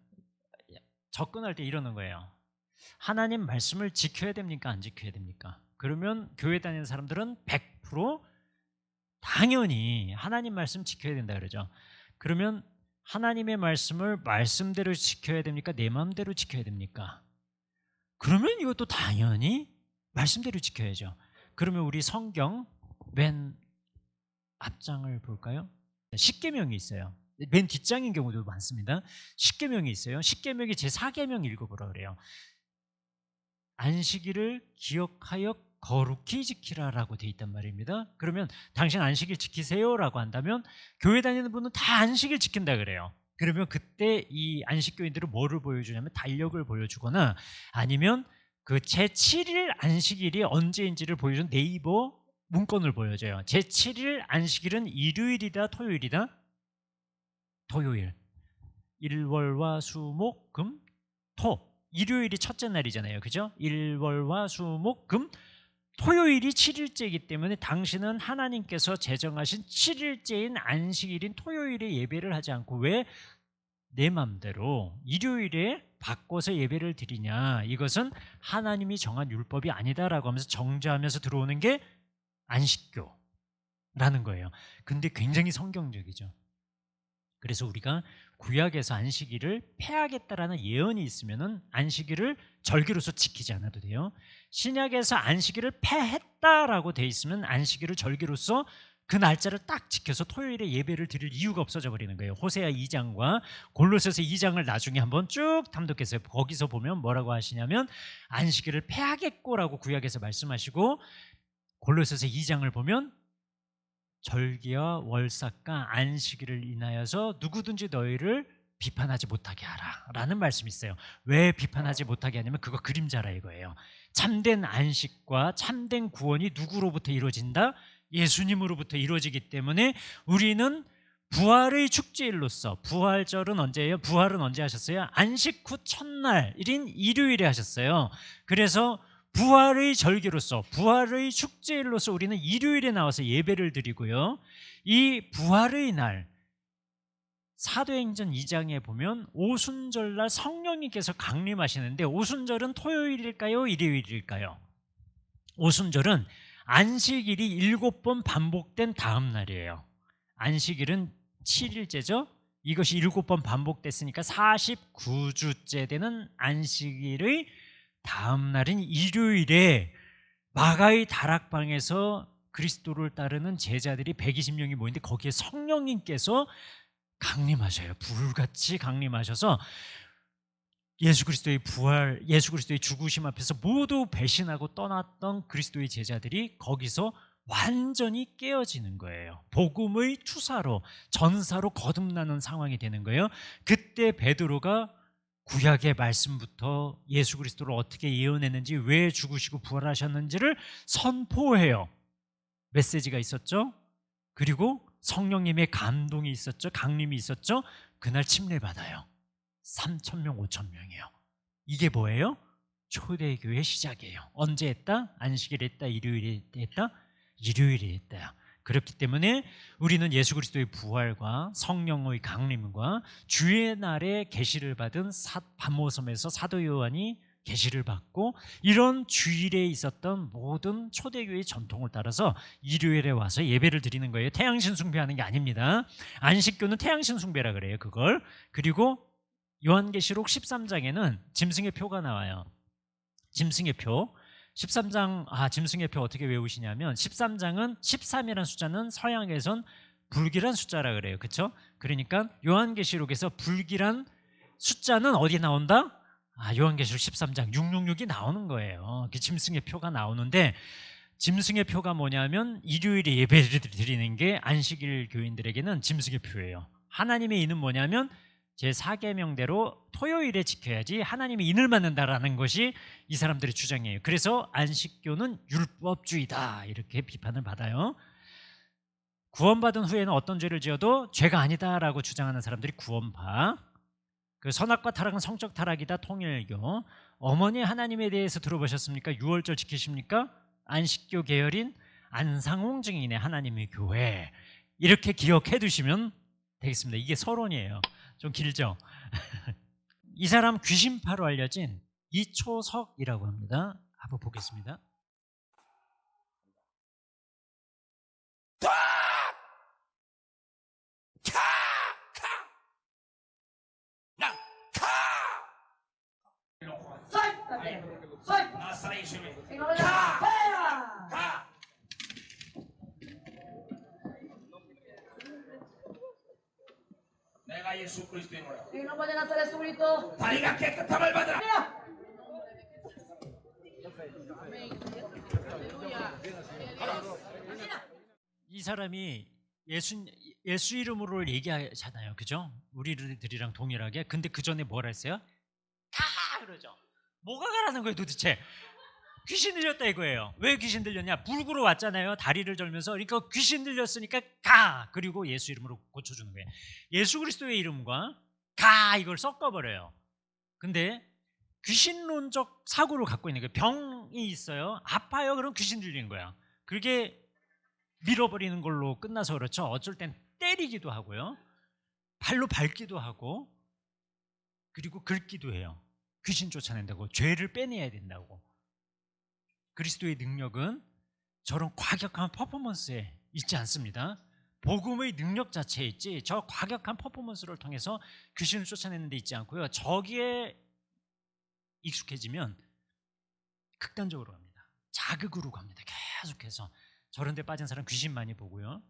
접근할 때 이러는 거예요. 하나님 말씀을 지켜야 됩니까? 안 지켜야 됩니까? 그러면 교회 다니는 사람들은 100% 당연히 하나님 말씀 지켜야 된다 그러죠. 그러면 하나님의 말씀을 말씀대로 지켜야 됩니까? 내 마음대로 지켜야 됩니까? 그러면 이것도 당연히 말씀대로 지켜야죠. 그러면 우리 성경 맨 앞장을 볼까요? 십계명이 있어요. 맨 뒷장인 경우도 많습니다. 십계명이 있어요. 십계명이 제4계명 읽어보라 그래요. 안식일을 기억하여 거룩히 지키라라고 돼 있단 말입니다. 그러면 당신 안식일 지키세요라고 한다면 교회 다니는 분은 다 안식일 지킨다 그래요. 그러면 그때 이 안식교인들은 뭐를 보여주냐면 달력을 보여주거나 아니면 그 제7일 안식일이 언제인지를 보여주는 네이버 문건을 보여줘요. 제7일 안식일은 일요일이다, 토요일이다? 토요일. 일월화 수목 금 토. 일요일이 첫째 날이잖아요. 그죠? 일월화 수목 금 토요일이 7일째이기 때문에 당신은 하나님께서 제정하신 7일째인 안식일인 토요일에 예배를 하지 않고 왜 내 맘대로 일요일에 바꿔서 예배를 드리냐, 이것은 하나님이 정한 율법이 아니다라고 하면서 정죄하면서 들어오는 게 안식교라는 거예요. 근데 굉장히 성경적이죠. 그래서 우리가 구약에서 안식일을 폐하겠다라는 예언이 있으면은 안식일을 절기로서 지키지 않아도 돼요. 신약에서 안식일을 폐했다라고 돼 있으면 안식일을 절기로서 그 날짜를 딱 지켜서 토요일에 예배를 드릴 이유가 없어져 버리는 거예요. 호세아 2장과 골로새서 2장을 나중에 한번 쭉 탐독했어요. 거기서 보면 뭐라고 하시냐면 안식일을 폐하겠고라고 구약에서 말씀하시고, 골로새서 2장을 보면 절기와 월삭과 안식일을 인하여서 누구든지 너희를 비판하지 못하게 하라 라는 말씀이 있어요. 왜 비판하지 못하게 하냐면 그거 그림자라 이거예요. 참된 안식과 참된 구원이 누구로부터 이루어진다? 예수님으로부터 이루어지기 때문에 우리는 부활의 축제일로서, 부활절은 언제예요? 부활은 언제 하셨어요? 안식 후 첫날인 일요일에 하셨어요. 그래서 부활의 절기로서, 부활의 축제일로서 우리는 일요일에 나와서 예배를 드리고요. 이 부활의 날, 사도행전 2장에 보면 오순절날 성령님께서 강림하시는데, 오순절은 토요일일까요? 일요일일까요? 오순절은 안식일이 7번 반복된 다음 날이에요. 안식일은 7일째죠. 이것이 7번 반복됐으니까 49주째 되는 안식일의 다음 날인 일요일에 마가의 다락방에서 그리스도를 따르는 제자들이 120명이 모이는데 거기에 성령님께서 강림하셔요. 불같이 강림하셔서 예수 그리스도의 부활, 예수 그리스도의 죽으심 앞에서 모두 배신하고 떠났던 그리스도의 제자들이 거기서 완전히 깨어지는 거예요. 복음의 투사로, 전사로 거듭나는 상황이 되는 거예요. 그때 베드로가 구약의 말씀부터 예수 그리스도를 어떻게 예언했는지, 왜 죽으시고 부활하셨는지를 선포해요. 메시지가 있었죠. 그리고 성령님의 감동이 있었죠. 강림이 있었죠. 그날 침례받아요. 3,000명, 5,000명이에요. 이게 뭐예요? 초대교회 시작이에요. 언제 했다? 안식일에 했다? 일요일에 했다? 일요일에 했다. 그렇기 때문에 우리는 예수 그리스도의 부활과 성령의 강림과 주의 날에 계시를 받은 반모섬에서 사도 요한이 계시를 받고, 이런 주일에 있었던 모든 초대교회의 전통을 따라서 일요일에 와서 예배를 드리는 거예요. 태양신 숭배하는 게 아닙니다. 안식교는 태양신 숭배라 그래요, 그걸. 그리고 요한계시록 13장에는 짐승의 표가 나와요. 짐승의 표. 13장, 짐승의 표 어떻게 외우시냐면, 13장은 13이라는 숫자는 서양에선 불길한 숫자라 그래요. 그렇죠? 그러니까 요한계시록에서 불길한 숫자는 어디 나온다? 요한계시록 13장 666이 나오는 거예요. 그 짐승의 표가 나오는데, 짐승의 표가 뭐냐면 일요일에 예배를 드리는 게 안식일 교인들에게는 짐승의 표예요. 하나님의 인은 뭐냐면 제4계명대로 토요일에 지켜야지 하나님이 인을 받는다라는 것이 이 사람들의 주장이에요. 그래서 안식교는 율법주의다 이렇게 비판을 받아요. 구원받은 후에는 어떤 죄를 지어도 죄가 아니다라고 주장하는 사람들이 구원파. 그 선악과 타락은 성적 타락이다, 통일교. 어머니 하나님에 대해서 들어보셨습니까? 유월절 지키십니까? 안식교 계열인 안상홍 증인의 하나님의 교회. 이렇게 기억해 두시면 되겠습니다. 이게 서론이에요. 좀 길죠? 이 사람 귀신파로 알려진 이초석이라고 합니다. 한번 보겠습니다. 내가 예수 그리스도의 이름으로 다리가 깨끗함을 받으라. 이 사람이 예수 이름으로 얘기하잖아요, 그죠? 우리들이랑 동일하게. 근데 그 전에 뭘 했어요? 가 그러죠. 뭐가 가라는 거예요, 도대체? 귀신 들렸다 이거예요. 왜 귀신 들렸냐? 불구로 왔잖아요. 다리를 절면서. 그러니까 귀신 들렸으니까 가. 그리고 예수 이름으로 고쳐주는 거예요. 예수 그리스도의 이름과 가 이걸 섞어버려요. 근데 귀신론적 사고를 갖고 있는 거예요. 병이 있어요. 아파요. 그럼 귀신 들리는 거야. 그게 밀어버리는 걸로 끝나서 그렇죠. 어쩔 땐 때리기도 하고요. 발로 밟기도 하고, 그리고 긁기도 해요. 귀신 쫓아낸다고, 죄를 빼내야 된다고. 그리스도의 능력은 저런 과격한 퍼포먼스에 있지 않습니다. 복음의 능력 자체에 있지, 저 과격한 퍼포먼스를 통해서 귀신을 쫓아내는 데 있지 않고요. 저기에 익숙해지면 극단적으로 갑니다. 자극으로 갑니다. 계속해서. 저런 데 빠진 사람 귀신 많이 보고요.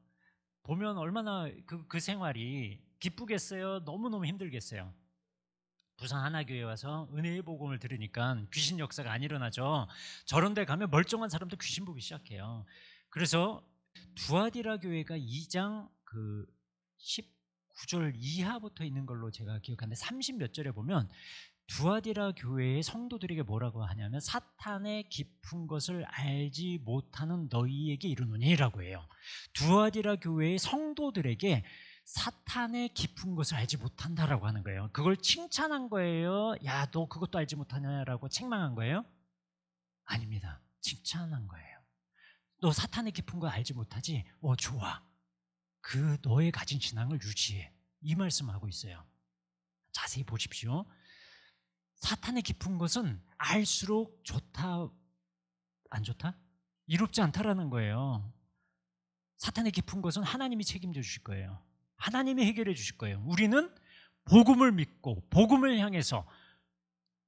보면 얼마나 그 생활이 기쁘겠어요? 너무너무 힘들겠어요? 부산 하나교회 와서 은혜의 복음을 들으니까 귀신 역사가 안 일어나죠. 저런 데 가면 멀쩡한 사람도 귀신 보기 시작해요. 그래서 두아디라 교회가 2장 19절 이하부터 있는 걸로 제가 기억하는데, 30몇 절에 보면 두아디라 교회의 성도들에게 뭐라고 하냐면, 사탄의 깊은 것을 알지 못하는 너희에게 이르노니라고 해요. 두아디라 교회의 성도들에게 사탄의 깊은 것을 알지 못한다라고 하는 거예요. 그걸 칭찬한 거예요? 야, 너 그것도 알지 못하냐라고 책망한 거예요? 아닙니다. 칭찬한 거예요. 너 사탄의 깊은 거 알지 못하지? 좋아. 그 너의 가진 신앙을 유지해. 이 말씀하고 있어요. 자세히 보십시오. 사탄의 깊은 것은 알수록 좋다, 안 좋다? 이롭지 않다라는 거예요. 사탄의 깊은 것은 하나님이 책임져 주실 거예요. 하나님이 해결해 주실 거예요. 우리는 복음을 믿고 복음을 향해서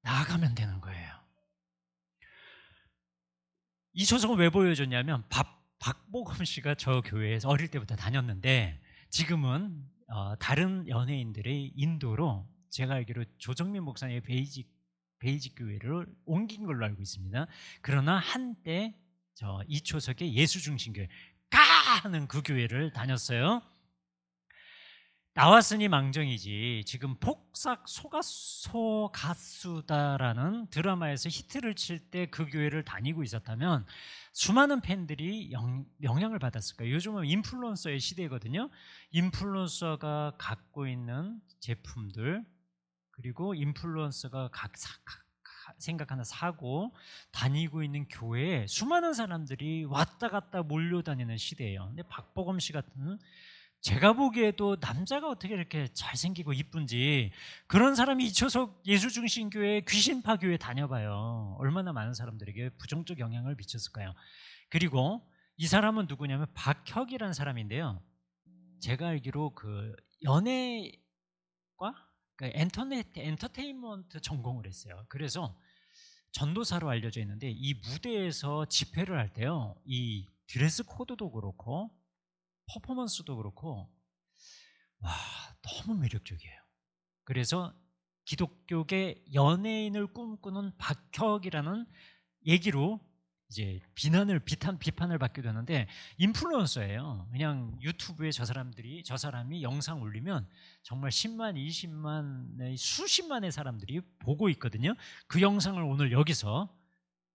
나아가면 되는 거예요. 이 초석은 왜 보여줬냐면, 박보검 씨가 저 교회에서 어릴 때부터 다녔는데 지금은 다른 연예인들의 인도로 제가 알기로 조정민 목사님의 베이직 교회를 옮긴 걸로 알고 있습니다. 그러나 한때 이초석의 예수중심교회 까 하는 그 교회를 다녔어요. 나왔으니 망정이지. 지금 폭삭 소가수다라는 드라마에서 히트를 칠 때 그 교회를 다니고 있었다면 수많은 팬들이 영향을 받았을 거예요. 요즘은 인플루언서의 시대거든요. 인플루언서가 갖고 있는 제품들, 그리고 인플루언서가 생각하는 사고, 다니고 있는 교회에 수많은 사람들이 왔다 갔다 몰려다니는 시대예요. 근데 박보검 씨 같은, 제가 보기에도 남자가 어떻게 이렇게 잘생기고 이쁜지, 그런 사람이 이초석 예수중심교회 귀신파 교회 다녀봐요. 얼마나 많은 사람들에게 부정적 영향을 미쳤을까요? 그리고 이 사람은 누구냐면 박혁이라는 사람인데요. 제가 알기로 그 연예과, 엔터테인먼트 전공을 했어요. 그래서 전도사로 알려져 있는데 이 무대에서 집회를 할 때요, 이 드레스 코드도 그렇고 퍼포먼스도 그렇고 와, 너무 매력적이에요. 그래서 기독교계 연예인을 꿈꾸는 박혁이라는 얘기로 이제 비판을 받게 되는데, 인플루언서예요. 그냥 유튜브에 저 사람이 영상 올리면 정말 10만, 20만, 수십만의 사람들이 보고 있거든요. 그 영상을 오늘 여기서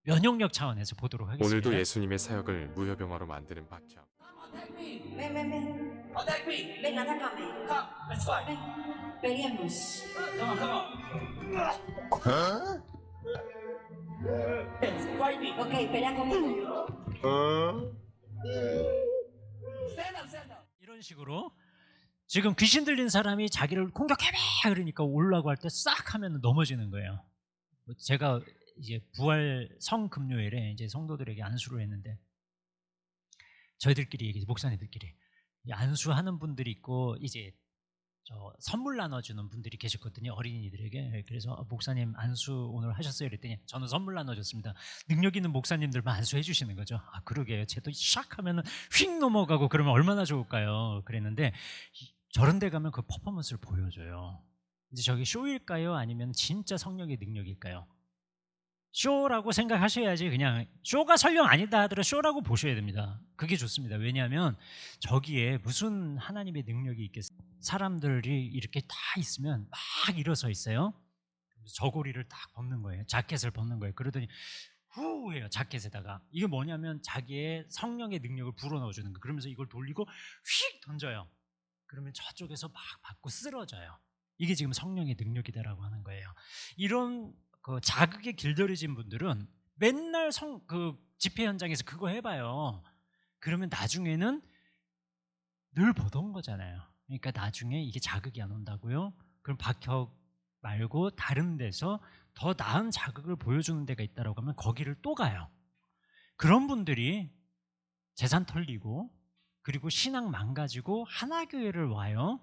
면역력 차원에서 보도록 하겠습니다. 오늘도 예수님의 사역을 무협영화로 만드는 박혁. Ven, ven, ven. Attack me. Ven, atácame. Come, let's fight. Ven, peleemos. Come on. Fight me. Ok, pelea conmigo. Stand up. 이런 식으로 지금 귀신 들린 사람이 자기를 공격해봐 그러니까 올라고 할 때 싹 하면 넘어지는 거예요. 제가 이제 부활 성금요일에 이제 성도들에게 안수를 했는데, 저희들끼리 얘기, 목사님들끼리 안수하는 분들이 있고 이제 선물 나눠주는 분들이 계셨거든요, 어린이들에게. 그래서 목사님 안수 오늘 하셨어요? 그랬더니 저는 선물 나눠줬습니다. 능력 있는 목사님들만 안수해 주시는 거죠. 아, 그러게요. 쟤도 샥 하면 휙 넘어가고 그러면 얼마나 좋을까요? 그랬는데 저런 데 가면 그 퍼포먼스를 보여줘요. 이제 저게 쇼일까요? 아니면 진짜 성령의 능력일까요? 쇼라고 생각하셔야지. 그냥 쇼가 설령 아니다 하더라도 쇼라고 보셔야 됩니다. 그게 좋습니다. 왜냐하면 저기에 무슨 하나님의 능력이 있겠어요? 사람들이 이렇게 다 있으면 막 일어서 있어요. 저고리를 딱 벗는 거예요. 자켓을 벗는 거예요. 그러더니 후 해요, 자켓에다가. 이게 뭐냐면 자기의 성령의 능력을 불어넣어주는 거예요. 그러면서 이걸 돌리고 휙 던져요. 그러면 저쪽에서 막 받고 쓰러져요. 이게 지금 성령의 능력이다라고 하는 거예요. 이런 그 자극에 길들여진 분들은 맨날 그 집회 현장에서 그거 해봐요. 그러면 나중에는 늘 보던 거잖아요. 그러니까 나중에 이게 자극이 안 온다고요? 그럼 박혁 말고 다른 데서 더 나은 자극을 보여주는 데가 있다고 하면 거기를 또 가요. 그런 분들이 재산 털리고 그리고 신앙 망가지고 하나교회를 와요.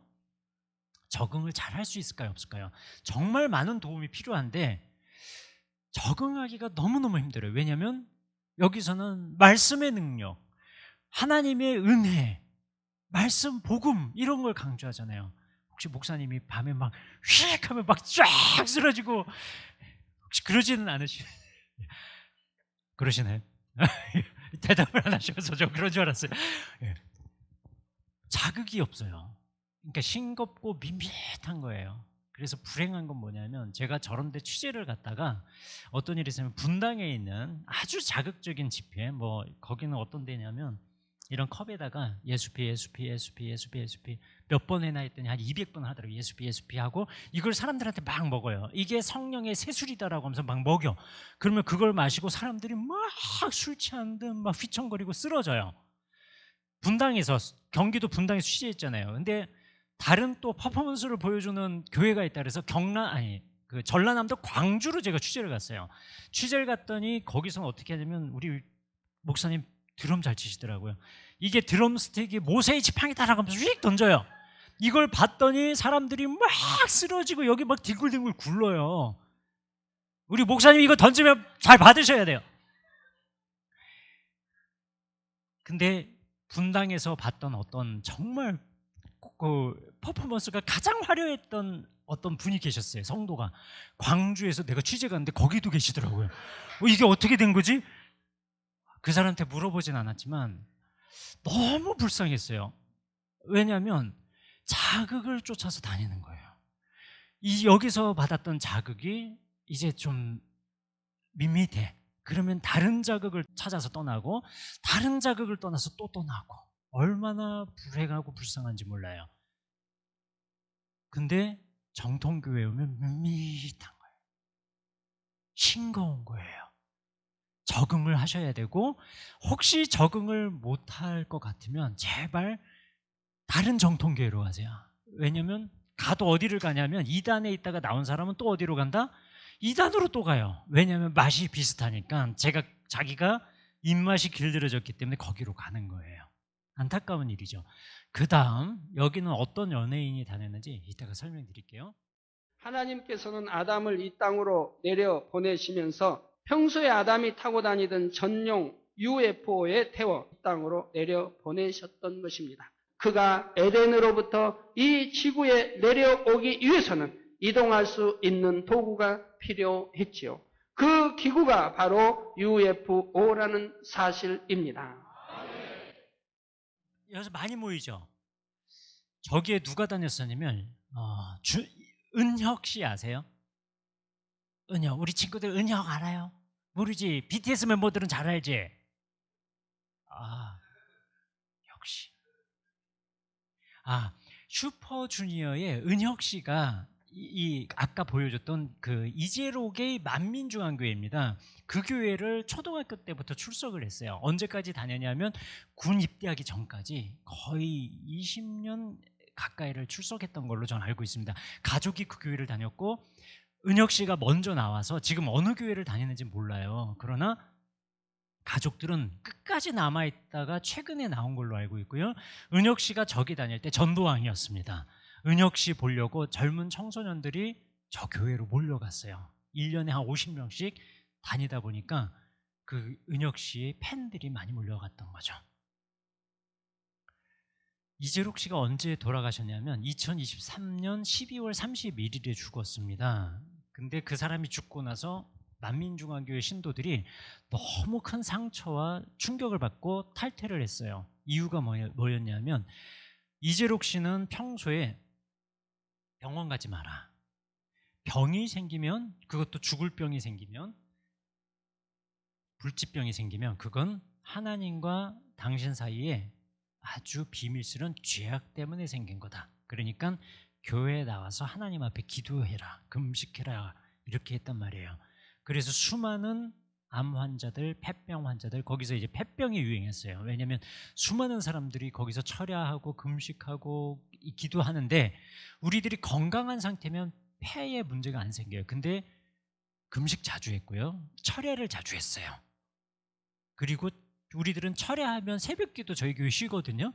적응을 잘 할 수 있을까요? 없을까요? 정말 많은 도움이 필요한데 적응하기가 너무너무 힘들어요. 왜냐하면 여기서는 말씀의 능력, 하나님의 은혜, 말씀, 복음 이런 걸 강조하잖아요. 혹시 목사님이 밤에 막 휙 하면 막 쫙 쓰러지고 혹시 그러지는 않으시나요? 그러시나요? 대답을 안 하셔서 저 그런 줄 알았어요. 자극이 없어요. 그러니까 싱겁고 밋밋한 거예요. 그래서 불행한 건 뭐냐면, 제가 저런 데 취재를 갔다가 어떤 일이 있으면 분당에 있는 아주 자극적인 집회, 뭐 거기는 어떤 데냐면 이런 컵에다가 예수피 몇 번 해나 했더니 한 200번 하더라고요. 예수피 하고 이걸 사람들한테 막 먹어요. 이게 성령의 새술이다라고 하면서 막 먹여. 그러면 그걸 마시고 사람들이 막 술 취한 듯 막 휘청거리고 쓰러져요. 분당에서, 경기도 분당에서 취재했잖아요. 근데 다른 또 퍼포먼스를 보여주는 교회가 있다 그래서 그 전라남도 광주로 제가 취재를 갔어요. 취재를 갔더니 거기서는 어떻게 하냐면 우리 목사님 드럼 잘 치시더라고요. 이게 드럼 스틱이 모세의 지팡이다라고 하면서 휙 던져요. 이걸 봤더니 사람들이 막 쓰러지고 여기 막 뒹굴뒹굴 굴러요. 우리 목사님 이거 던지면 잘 받으셔야 돼요. 근데 분당에서 봤던 어떤 정말 그 퍼포먼스가 가장 화려했던 어떤 분이 계셨어요. 성도가 광주에서 내가 취재 갔는데 거기도 계시더라고요. 이게 어떻게 된 거지? 그 사람한테 물어보진 않았지만 너무 불쌍했어요. 왜냐하면 자극을 쫓아서 다니는 거예요. 여기서 받았던 자극이 이제 좀 밋밋해. 그러면 다른 자극을 찾아서 떠나고 다른 자극을 떠나서 또 떠나고 얼마나 불행하고 불쌍한지 몰라요. 근데 정통교회 오면 밋밋한 거예요. 싱거운 거예요. 적응을 하셔야 되고 혹시 적응을 못할 것 같으면 제발 다른 정통교회로 가세요. 왜냐면 가도 어디를 가냐면 2단에 있다가 나온 사람은 또 어디로 간다? 2단으로 또 가요. 왜냐하면 맛이 비슷하니까 자기가 입맛이 길들여졌기 때문에 거기로 가는 거예요. 안타까운 일이죠. 그 다음 여기는 어떤 연예인이 다녔는지 이따가 설명드릴게요. 하나님께서는 아담을 이 땅으로 내려 보내시면서 평소에 아담이 타고 다니던 전용 UFO에 태워 이 땅으로 내려 보내셨던 것입니다. 그가 에덴으로부터 이 지구에 내려오기 위해서는 이동할 수 있는 도구가 필요했지요. 그 기구가 바로 UFO라는 사실입니다. 여기서 많이 모이죠. 저기에 누가 다녔었냐면 은혁 씨 아세요? 은혁, 우리 친구들 은혁 알아요? 모르지? BTS 멤버들은 잘 알지? 역시. 슈퍼주니어의 은혁 씨가 아까 보여줬던 그 이재록의 만민중앙교회입니다. 그 교회를 초등학교 때부터 출석을 했어요. 언제까지 다녔냐면 군 입대하기 전까지 거의 20년 가까이를 출석했던 걸로 저는 알고 있습니다. 가족이 그 교회를 다녔고 은혁 씨가 먼저 나와서 지금 어느 교회를 다니는지 몰라요. 그러나 가족들은 끝까지 남아있다가 최근에 나온 걸로 알고 있고요. 은혁 씨가 저기 다닐 때 전도왕이었습니다. 은혁 씨 보려고 젊은 청소년들이 저 교회로 몰려갔어요. 1년에 한 50명씩 다니다 보니까 그 은혁 씨의 팬들이 많이 몰려갔던 거죠. 이재록 씨가 언제 돌아가셨냐면 2023년 12월 31일에 죽었습니다. 근데 그 사람이 죽고 나서 만민중앙교회 신도들이 너무 큰 상처와 충격을 받고 탈퇴를 했어요. 이유가 뭐였냐면 이재록 씨는 평소에 병원 가지 마라. 병이 생기면, 그것도 죽을 병이 생기면, 불치병이 생기면 그건 하나님과 당신 사이에 아주 비밀스러운 죄악 때문에 생긴 거다. 그러니까 교회에 나와서 하나님 앞에 기도해라, 금식해라, 이렇게 했단 말이에요. 그래서 수많은 암 환자들, 폐병 환자들, 거기서 이제 폐병이 유행했어요. 왜냐하면 수많은 사람들이 거기서 철야하고 금식하고 기도하는데 우리들이 건강한 상태면 폐에 문제가 안 생겨요. 근데 금식 자주 했고요, 철야를 자주 했어요. 그리고 우리들은 철야하면 새벽기도 저희 교회 쉬거든요.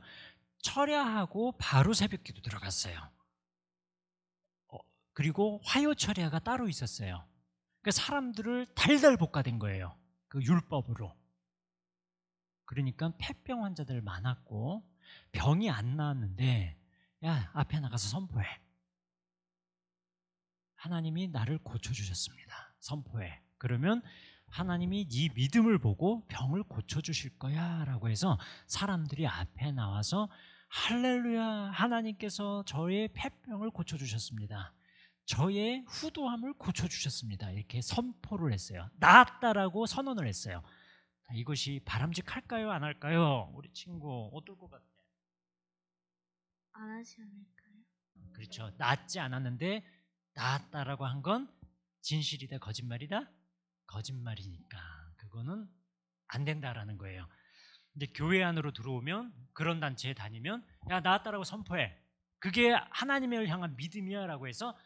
철야하고 바로 새벽기도 들어갔어요. 그리고 화요철야가 따로 있었어요. 그러니까 사람들을 달달 볶아댄 거예요. 그 율법으로. 그러니까 폐병 환자들 많았고 병이 안 나았는데 야, 앞에 나가서 선포해. 하나님이 나를 고쳐주셨습니다. 선포해. 그러면 하나님이 네 믿음을 보고 병을 고쳐주실 거야 라고 해서 사람들이 앞에 나와서 할렐루야, 하나님께서 저의 폐병을 고쳐주셨습니다. 저의 후도함을 고쳐주셨습니다. 이렇게 선포를 했어요. 나았다라고 선언을 했어요. 이것이 바람직할까요? 안 할까요? 우리 친구 어떨 것 같아요? 안 하지 않을까요? 그렇죠. 낫지 않았는데 나았다라고 한 건 진실이다, 거짓말이다? 거짓말이니까 그거는 안 된다라는 거예요. 근데 교회 안으로 들어오면, 그런 단체에 다니면 야, 나았다라고 선포해. 그게 하나님을 향한 믿음이야 라고 해서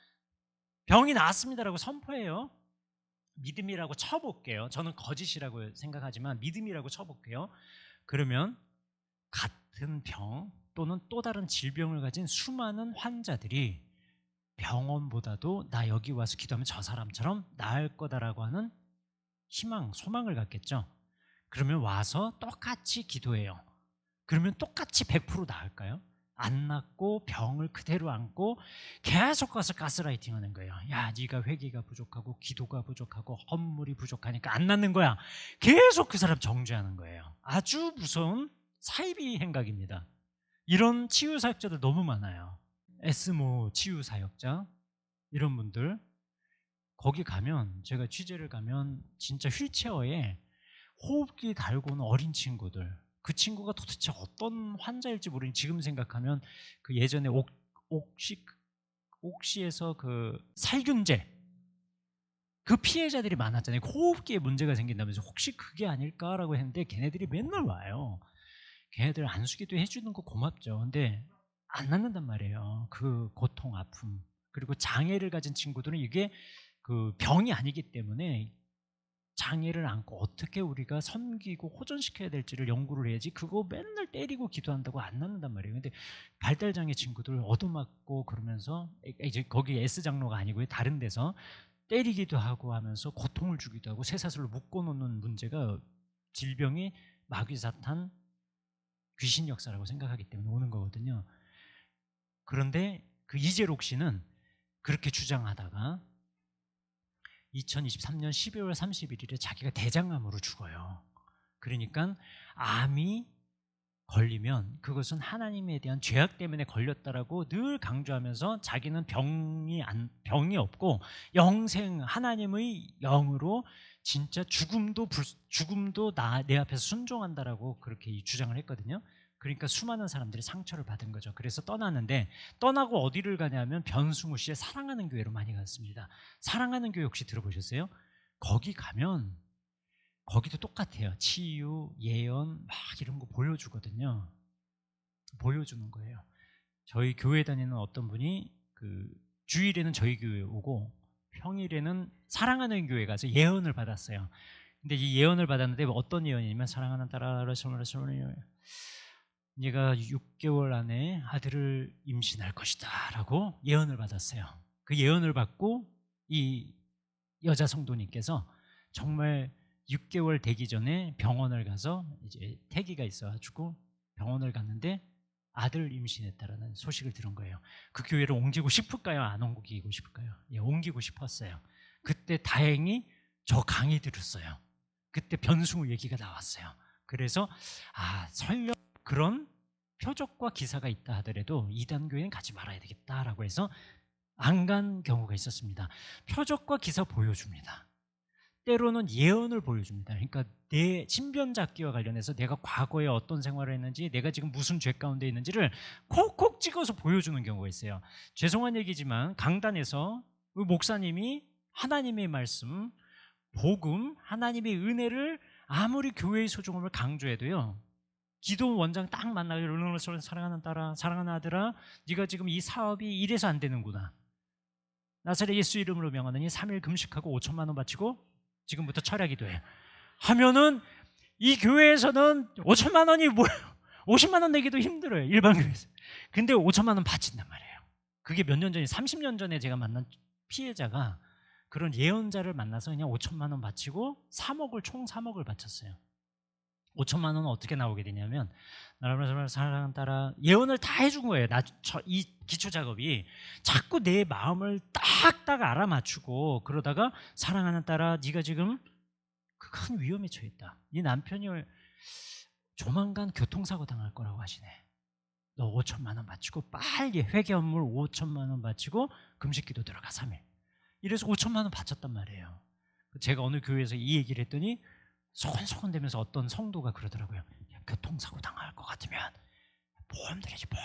병이 나았습니다라고 선포해요. 믿음이라고 쳐볼게요. 저는 거짓이라고 생각하지만 믿음이라고 쳐볼게요. 그러면 같은 병 또는 또 다른 질병을 가진 수많은 환자들이 병원보다도 나 여기 와서 기도하면 저 사람처럼 나을 거다라고 하는 희망, 소망을 갖겠죠. 그러면 와서 똑같이 기도해요. 그러면 똑같이 100% 나을까요? 안 낫고 병을 그대로 안고 계속 가서 가스라이팅하는 거예요. 야, 네가 회개가 부족하고 기도가 부족하고 헌물이 부족하니까 안 낫는 거야. 계속 그 사람 정죄하는 거예요. 아주 무서운 사이비 행각입니다. 이런 치유 사역자들 너무 많아요. 에스모 치유 사역자 이런 분들 거기 가면 제가 취재를 가면 진짜 휠체어에 호흡기 달고 온 어린 친구들 그 친구가 도대체 어떤 환자일지 모르니 지금 생각하면 그 예전에 옥시에서 그 살균제 그 피해자들이 많았잖아요. 호흡기에 문제가 생긴다면서 혹시 그게 아닐까라고 했는데 걔네들이 맨날 와요. 걔네들 안수기도 해주는 거 고맙죠. 근데 안 낫는단 말이에요. 그 고통, 아픔. 그리고 장애를 가진 친구들은 이게 그 병이 아니기 때문에 장애를 안고 어떻게 우리가 섬기고 호전시켜야 될지를 연구를 해야지 그거 맨날 때리고 기도한다고 안 낫는단 말이에요. 근데 발달장애 친구들 얻어맞고 그러면서 이제 거기 S장로가 아니고요. 다른 데서 때리기도 하고 하면서 고통을 주기도 하고 쇠사슬로 묶어놓는 문제가 질병이 마귀사탄 귀신 역사라고 생각하기 때문에 오는 거거든요. 그런데 그 이재록 씨는 그렇게 주장하다가 2023년 12월 31일에 자기가 대장암으로 죽어요. 그러니까 암이 걸리면 그것은 하나님에 대한 죄악 때문에 걸렸다라고 늘 강조하면서 자기는 병이 없고 영생 하나님의 영으로 진짜 죽음도 내 앞에서 순종한다라고 그렇게 주장을 했거든요. 그러니까 수많은 사람들이 상처를 받은 거죠. 그래서 떠났는데 떠나고 어디를 가냐면 변승우 씨의 사랑하는 교회로 많이 갔습니다. 사랑하는 교회 혹시 들어보셨어요? 거기 가면 거기도 똑같아요. 치유, 예언 막 이런 거 보여주거든요. 보여주는 거예요. 저희 교회 다니는 어떤 분이 그 주일에는 저희 교회 오고 평일에는 사랑하는 교회 가서 예언을 받았어요. 근데 이 예언을 받았는데 어떤 예언이냐면 사랑하는 딸아 얘가 6개월 안에 아들을 임신할 것이다 라고 예언을 받았어요. 그 예언을 받고 이 여자 성도님께서 정말 6개월 되기 전에 병원을 가서 이제 태기가 있어가지고 병원을 갔는데 아들 임신했다라는 소식을 들은 거예요. 그 교회를 옮기고 싶을까요? 안 옮기고 싶을까요? 예, 옮기고 싶었어요. 그때 다행히 저 강의 들었어요. 그때 변승우 얘기가 나왔어요. 그래서 설령 그런 표적과 기사가 있다 하더라도 이단 교회는 가지 말아야 되겠다라고 해서 안 간 경우가 있었습니다. 표적과 기사 보여줍니다. 때로는 예언을 보여줍니다. 그러니까 내 신변잡기와 관련해서 내가 과거에 어떤 생활을 했는지 내가 지금 무슨 죄 가운데 있는지를 콕콕 찍어서 보여주는 경우가 있어요. 죄송한 얘기지만 강단에서 목사님이 하나님의 말씀, 복음, 하나님의 은혜를 아무리 교회의 소중함을 강조해도요. 기도 원장 딱 만나요. 사랑하는 딸아, 사랑하는 아들아, 네가 지금 이 사업이 이래서 안 되는구나. 나사렛 예수 이름으로 명하느니 3일 금식하고 5천만 원 바치고 지금부터 철야기도 해. 하면은 이 교회에서는 5천만 원이 뭐예요? 50만 원 내기도 힘들어요. 일반 교회에서. 근데 5천만 원 바친단 말이에요. 그게 몇 년 전에 30년 전에 제가 만난 피해자가 그런 예언자를 만나서 그냥 5천만 원 바치고 총 3억을 바쳤어요. 5천만 원은 어떻게 나오게 되냐면 나를 사랑하는 딸아 예언을 다 해준 거예요. 이 기초 작업이 자꾸 내 마음을 딱딱 알아맞추고 그러다가 사랑하는 딸아 네가 지금 큰 위험에 처했다. 네 남편이 조만간 교통사고 당할 거라고 하시네. 너 5천만 원 바치고 빨리 회개 업물 5천만 원 바치고 금식기도 들어가 3일. 이래서 5천만 원 바쳤단 말이에요. 제가 어느 교회에서 이 얘기를 했더니 소곤소곤 되면서 어떤 성도가 그러더라고요. 야, 교통사고 당할 것 같으면 보험 들여지 보험.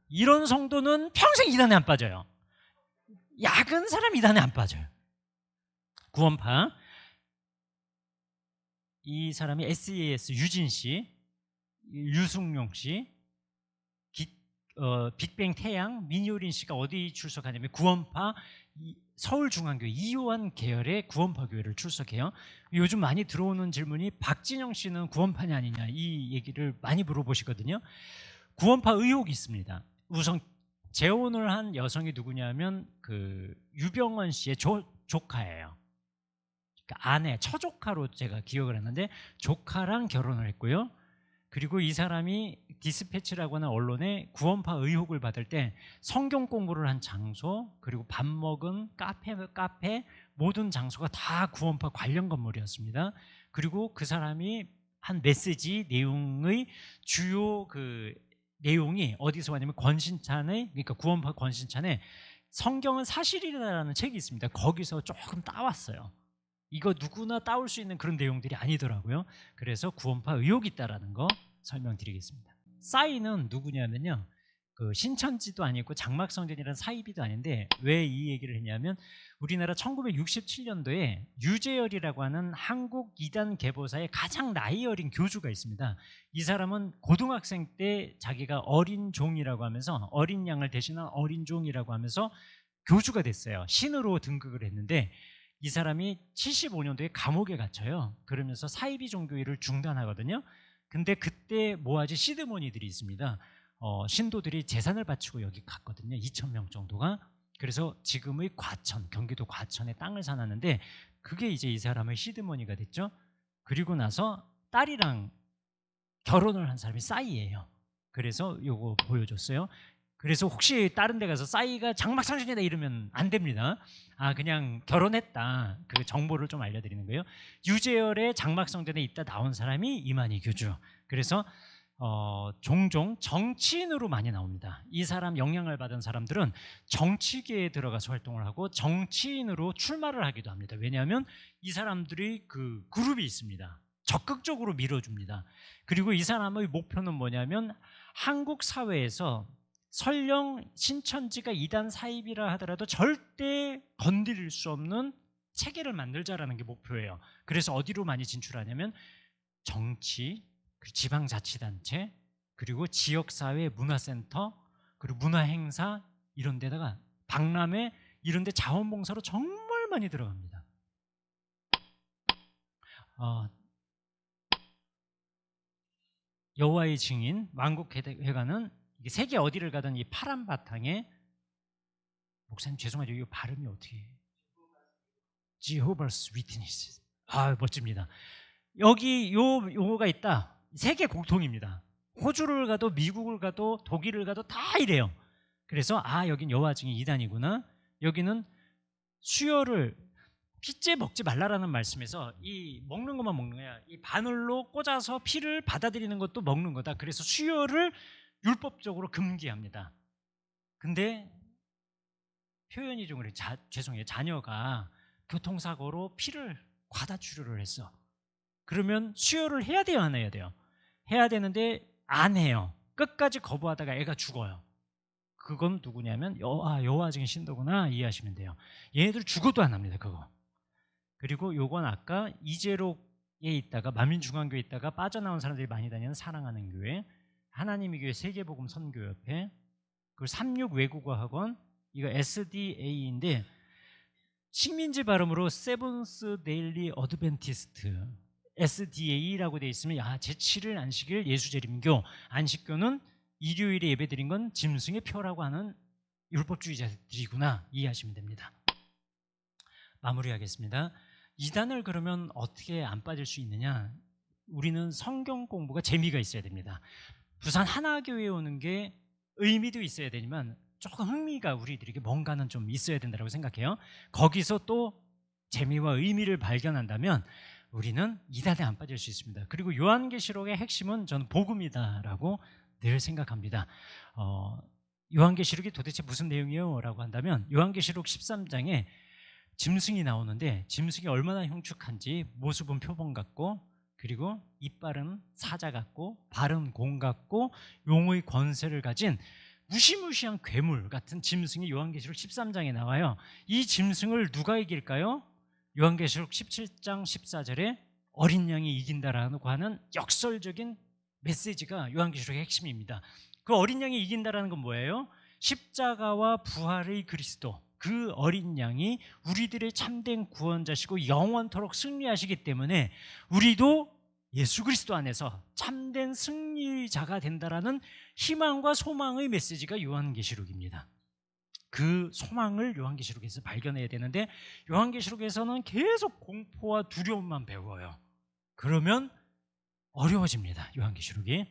이런 성도는 평생 이단에 안 빠져요. 약은 사람 이단에 안 빠져요. 구원파 이 사람이 SES 유진 씨, 유승용 씨, 빅뱅 태양, 민효린 씨가 어디 출석하냐면 구원파 서울중앙교회 이요한 계열의 구원파 교회를 출석해요. 요즘 많이 들어오는 질문이 박진영 씨는 구원파냐 아니냐 이 얘기를 많이 물어보시거든요. 구원파 의혹이 있습니다. 우선 재혼을 한 여성이 누구냐면 그 유병원 씨의 조카예요. 그러니까 아내, 처조카로 제가 기억을 했는데 조카랑 결혼을 했고요. 그리고 이 사람이 디스패치라고 하는 언론에 구원파 의혹을 받을 때 성경 공부를 한 장소, 그리고 밥 먹은 카페 모든 장소가 다 구원파 관련 건물이었습니다. 그리고 그 사람이 한 메시지 내용의 주요 그 내용이 어디서 왔냐면 권신찬의, 그러니까 구원파 권신찬의 성경은 사실이라는 책이 있습니다. 거기서 조금 따왔어요. 이거 누구나 따올 수 있는 그런 내용들이 아니더라고요. 그래서 구원파 의혹이 있다라는 거 설명드리겠습니다. 싸이는 누구냐면요, 그 신천지도 아니고 장막성전이라는 사이비도 아닌데, 왜 이 얘기를 했냐면 우리나라 1967년도에 유재열이라고 하는 한국 이단 개보사의 가장 나이 어린 교주가 있습니다. 이 사람은 고등학생 때 자기가 어린 종이라고 하면서, 어린 양을 대신한 어린 종이라고 하면서 교주가 됐어요. 신으로 등극을 했는데 이 사람이 75년도에 감옥에 갇혀요. 그러면서 사이비 종교회를 중단하거든요. 근데 그때 모아진 시드머니들이 있습니다. 신도들이 재산을 바치고 여기 갔거든요. 2,000명 정도가. 그래서 지금의 과천, 경기도 과천에 땅을 사놨는데 그게 이제 이 사람의 시드머니가 됐죠. 그리고 나서 딸이랑 결혼을 한 사람이 싸이예요. 그래서 요거 보여줬어요. 그래서 혹시 다른 데 가서 싸이가 장막성전이다 이러면 안 됩니다. 그냥 결혼했다, 그 정보를 좀 알려드리는 거예요. 유재열의 장막성전에 있다 나온 사람이 이만희 교주. 그래서 종종 정치인으로 많이 나옵니다. 이 사람 영향을 받은 사람들은 정치계에 들어가서 활동을 하고 정치인으로 출마를 하기도 합니다. 왜냐하면 이 사람들이 그 그룹이 있습니다. 적극적으로 밀어줍니다. 그리고 이 사람의 목표는 뭐냐면 한국 사회에서 설령 신천지가 이단 사입이라 하더라도 절대 건드릴 수 없는 체계를 만들자라는 게 목표예요. 그래서 어디로 많이 진출하냐면 정치, 지방자치단체, 그리고 지역사회 문화센터, 그리고 문화행사 이런 데다가 박람회 이런 데 자원봉사로 정말 많이 들어갑니다. 여호와의 증인 왕국회관은 이게 세계 어디를 가든 이 파란 바탕에, 목사님 죄송하죠, 이 발음이 어떻게, Jehovah's Witnesses. 멋집니다. 여기 용어가 있다. 세계 공통입니다. 호주를 가도 미국을 가도 독일을 가도 다 이래요. 그래서 여긴 여호와 증인 이단이구나. 여기는 수혈을 피째 먹지 말라라는 말씀에서 이 먹는 것만 먹는 거야. 이 바늘로 꽂아서 피를 받아들이는 것도 먹는 거다. 그래서 수혈을 율법적으로 금기합니다. 근데 표현이 좀 그래. 죄송해요. 자녀가 교통사고로 피를 과다 출혈을 했어. 그러면 수혈을 해야 돼요, 안 해야 돼요? 해야 되는데 안 해요. 끝까지 거부하다가 애가 죽어요. 그건 누구냐면 여호와 증인 신도구나 이해하시면 돼요. 얘네들 죽어도 안 합니다, 그거. 그리고 요건 아까 이재록에 있다가 만민중앙교회에 있다가 빠져나온 사람들이 많이 다니는 사랑하는 교회, 하나님의 교회 세계복음 선교협회, 그리고 36 외국어 학원, 이거 SDA인데 식민지 발음으로 세븐스 데일리 어드벤티스트, SDA라고 되어 있으면 제7일 안식일 예수재림교, 안식교는 일요일에 예배드린 건 짐승의 표라고 하는 율법주의자들이구나 이해하시면 됩니다. 마무리하겠습니다. 이단을 그러면 어떻게 안 빠질 수 있느냐? 우리는 성경 공부가 재미가 있어야 됩니다. 부산 하나교회에 오는 게 의미도 있어야 되지만 조금 흥미가 우리들에게 뭔가는 좀 있어야 된다고 생각해요. 거기서 또 재미와 의미를 발견한다면 우리는 이단에 안 빠질 수 있습니다. 그리고 요한계시록의 핵심은 저는 복음이다라고 늘 생각합니다. 요한계시록이 도대체 무슨 내용이에요? 라고 한다면 요한계시록 13장에 짐승이 나오는데 짐승이 얼마나 흉측한지 모습은 표범 같고, 그리고 이빨은 사자 같고, 발은 공 같고, 용의 권세를 가진 무시무시한 괴물 같은 짐승이 요한계시록 13장에 나와요. 이 짐승을 누가 이길까요? 요한계시록 17장 14절에 어린 양이 이긴다라고 하는 역설적인 메시지가 요한계시록의 핵심입니다. 그 어린 양이 이긴다라는 건 뭐예요? 십자가와 부활의 그리스도, 그 어린 양이 우리들의 참된 구원자시고 영원토록 승리하시기 때문에 우리도 예수 그리스도 안에서 참된 승리자가 된다라는 희망과 소망의 메시지가 요한계시록입니다. 그 소망을 요한계시록에서 발견해야 되는데 요한계시록에서는 계속 공포와 두려움만 배워요. 그러면 어려워집니다. 요한계시록이.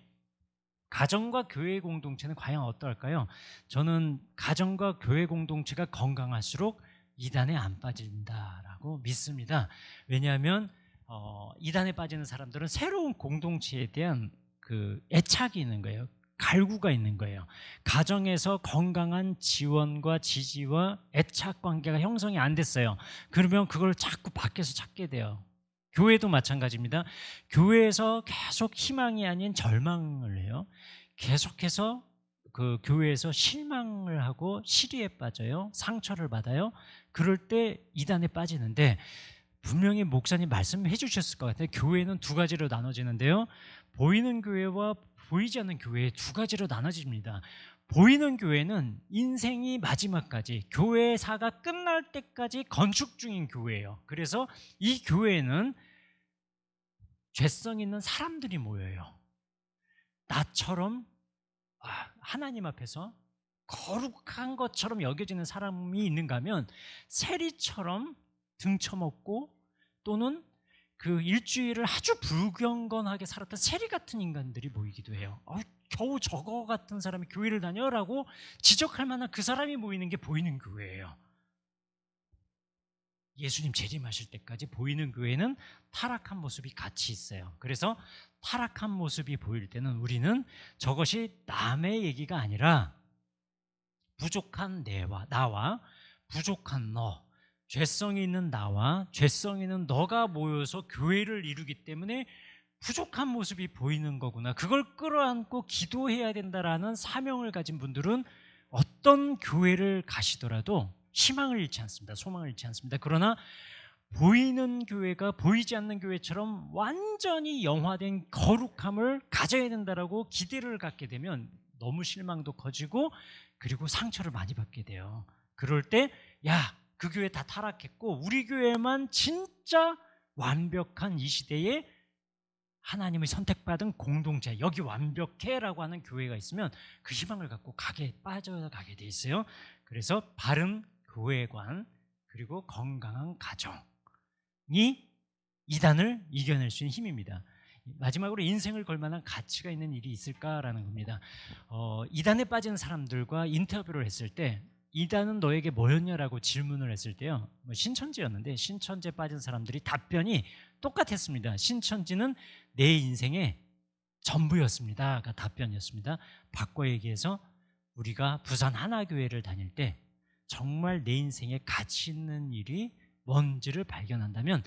가정과 교회 공동체는 과연 어떨까요? 저는 가정과 교회 공동체가 건강할수록 이단에 안 빠진다라고 믿습니다. 왜냐하면 이단에 빠지는 사람들은 새로운 공동체에 대한 그 애착이 있는 거예요. 갈구가 있는 거예요. 가정에서 건강한 지원과 지지와 애착 관계가 형성이 안 됐어요. 그러면 그걸 자꾸 밖에서 찾게 돼요. 교회도 마찬가지입니다. 교회에서 계속 희망이 아닌 절망을 해요. 계속해서 그 교회에서 실망을 하고 시리에 빠져요. 상처를 받아요. 그럴 때 이단에 빠지는데, 분명히 목사님 말씀해 주셨을 것 같아요. 교회는 두 가지로 나눠지는데요. 보이는 교회와 보이지 않는 교회 두 가지로 나눠집니다. 보이는 교회는 인생이 마지막까지, 교회사가 끝날 때까지 건축 중인 교회예요. 그래서 이 교회는 죄성 있는 사람들이 모여요. 나처럼 하나님 앞에서 거룩한 것처럼 여겨지는 사람이 있는가 하면 세리처럼 등쳐먹고 또는 그 일주일을 아주 불경건하게 살았던 세리 같은 인간들이 모이기도 해요. 겨우 저거 같은 사람이 교회를 다녀라고 지적할 만한 그 사람이 모이는 게 보이는 교회예요. 예수님 재림하실 때까지 보이는 교회는 타락한 모습이 같이 있어요. 그래서 타락한 모습이 보일 때는 우리는 저것이 남의 얘기가 아니라 부족한 나와 부족한 너, 죄성이 있는 나와 죄성이 있는 너가 모여서 교회를 이루기 때문에 부족한 모습이 보이는 거구나. 그걸 끌어안고 기도해야 된다라는 사명을 가진 분들은 어떤 교회를 가시더라도 희망을 잃지 않습니다. 소망을 잃지 않습니다. 그러나 보이는 교회가 보이지 않는 교회처럼 완전히 영화된 거룩함을 가져야 된다라고 기대를 갖게 되면 너무 실망도 커지고 그리고 상처를 많이 받게 돼요. 그럴 때 그 교회 다 타락했고 우리 교회만 진짜 완벽한 이 시대에 하나님의 선택받은 공동체, 여기 완벽해라고 하는 교회가 있으면 그 희망을 갖고 빠져가게 돼 있어요. 그래서 바른 교회관 그리고 건강한 가정이 이단을 이겨낼 수 있는 힘입니다. 마지막으로 인생을 걸 만한 가치가 있는 일이 있을까라는 겁니다. 이단에 빠진 사람들과 인터뷰를 했을 때 이단은 너에게 뭐였냐라고 질문을 했을 때요, 신천지였는데 신천지에 빠진 사람들이 답변이 똑같았습니다. 신천지는 내 인생의 전부였습니다가 답변이었습니다. 바꿔 얘기해서 우리가 부산 하나교회를 다닐 때 정말 내 인생에 가치 있는 일이 뭔지를 발견한다면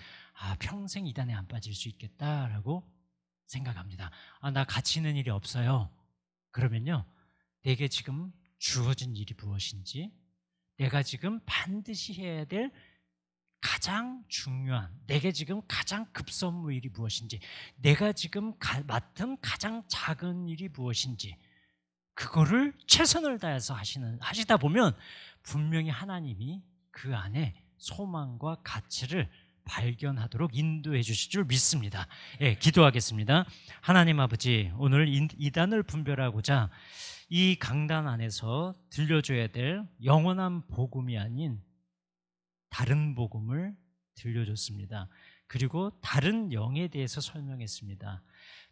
평생 이단에 안 빠질 수 있겠다라고 생각합니다. 나 가치 있는 일이 없어요. 그러면요, 내게 지금 주어진 일이 무엇인지, 내가 지금 반드시 해야 될 가장 중요한, 내게 지금 가장 급선무 일이 무엇인지, 내가 지금 맡은 가장 작은 일이 무엇인지, 그거를 최선을 다해서 하시다 보면 분명히 하나님이 그 안에 소망과 가치를 발견하도록 인도해 주실 줄 믿습니다. 기도하겠습니다. 하나님 아버지, 오늘 이단을 분별하고자 이 강단 안에서 들려줘야 될 영원한 복음이 아닌 다른 복음을 들려줬습니다. 그리고 다른 영에 대해서 설명했습니다.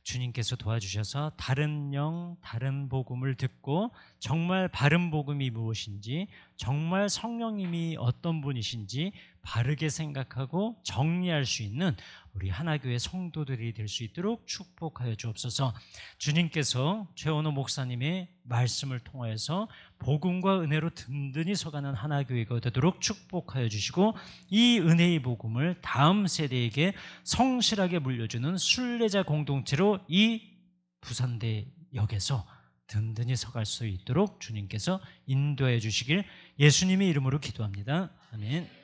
주님께서 도와주셔서 다른 영, 다른 복음을 듣고 정말 바른 복음이 무엇인지, 정말 성령님이 어떤 분이신지 바르게 생각하고 정리할 수 있는 우리 하나교회 성도들이 될 수 있도록 축복하여 주옵소서. 주님께서 최원호 목사님의 말씀을 통하여서 복음과 은혜로 든든히 서가는 하나교회가 되도록 축복하여 주시고, 이 은혜의 복음을 다음 세대에게 성실하게 물려주는 순례자 공동체로 이 부산대역에서 든든히 서갈 수 있도록 주님께서 인도해 주시길 예수님의 이름으로 기도합니다. 아멘.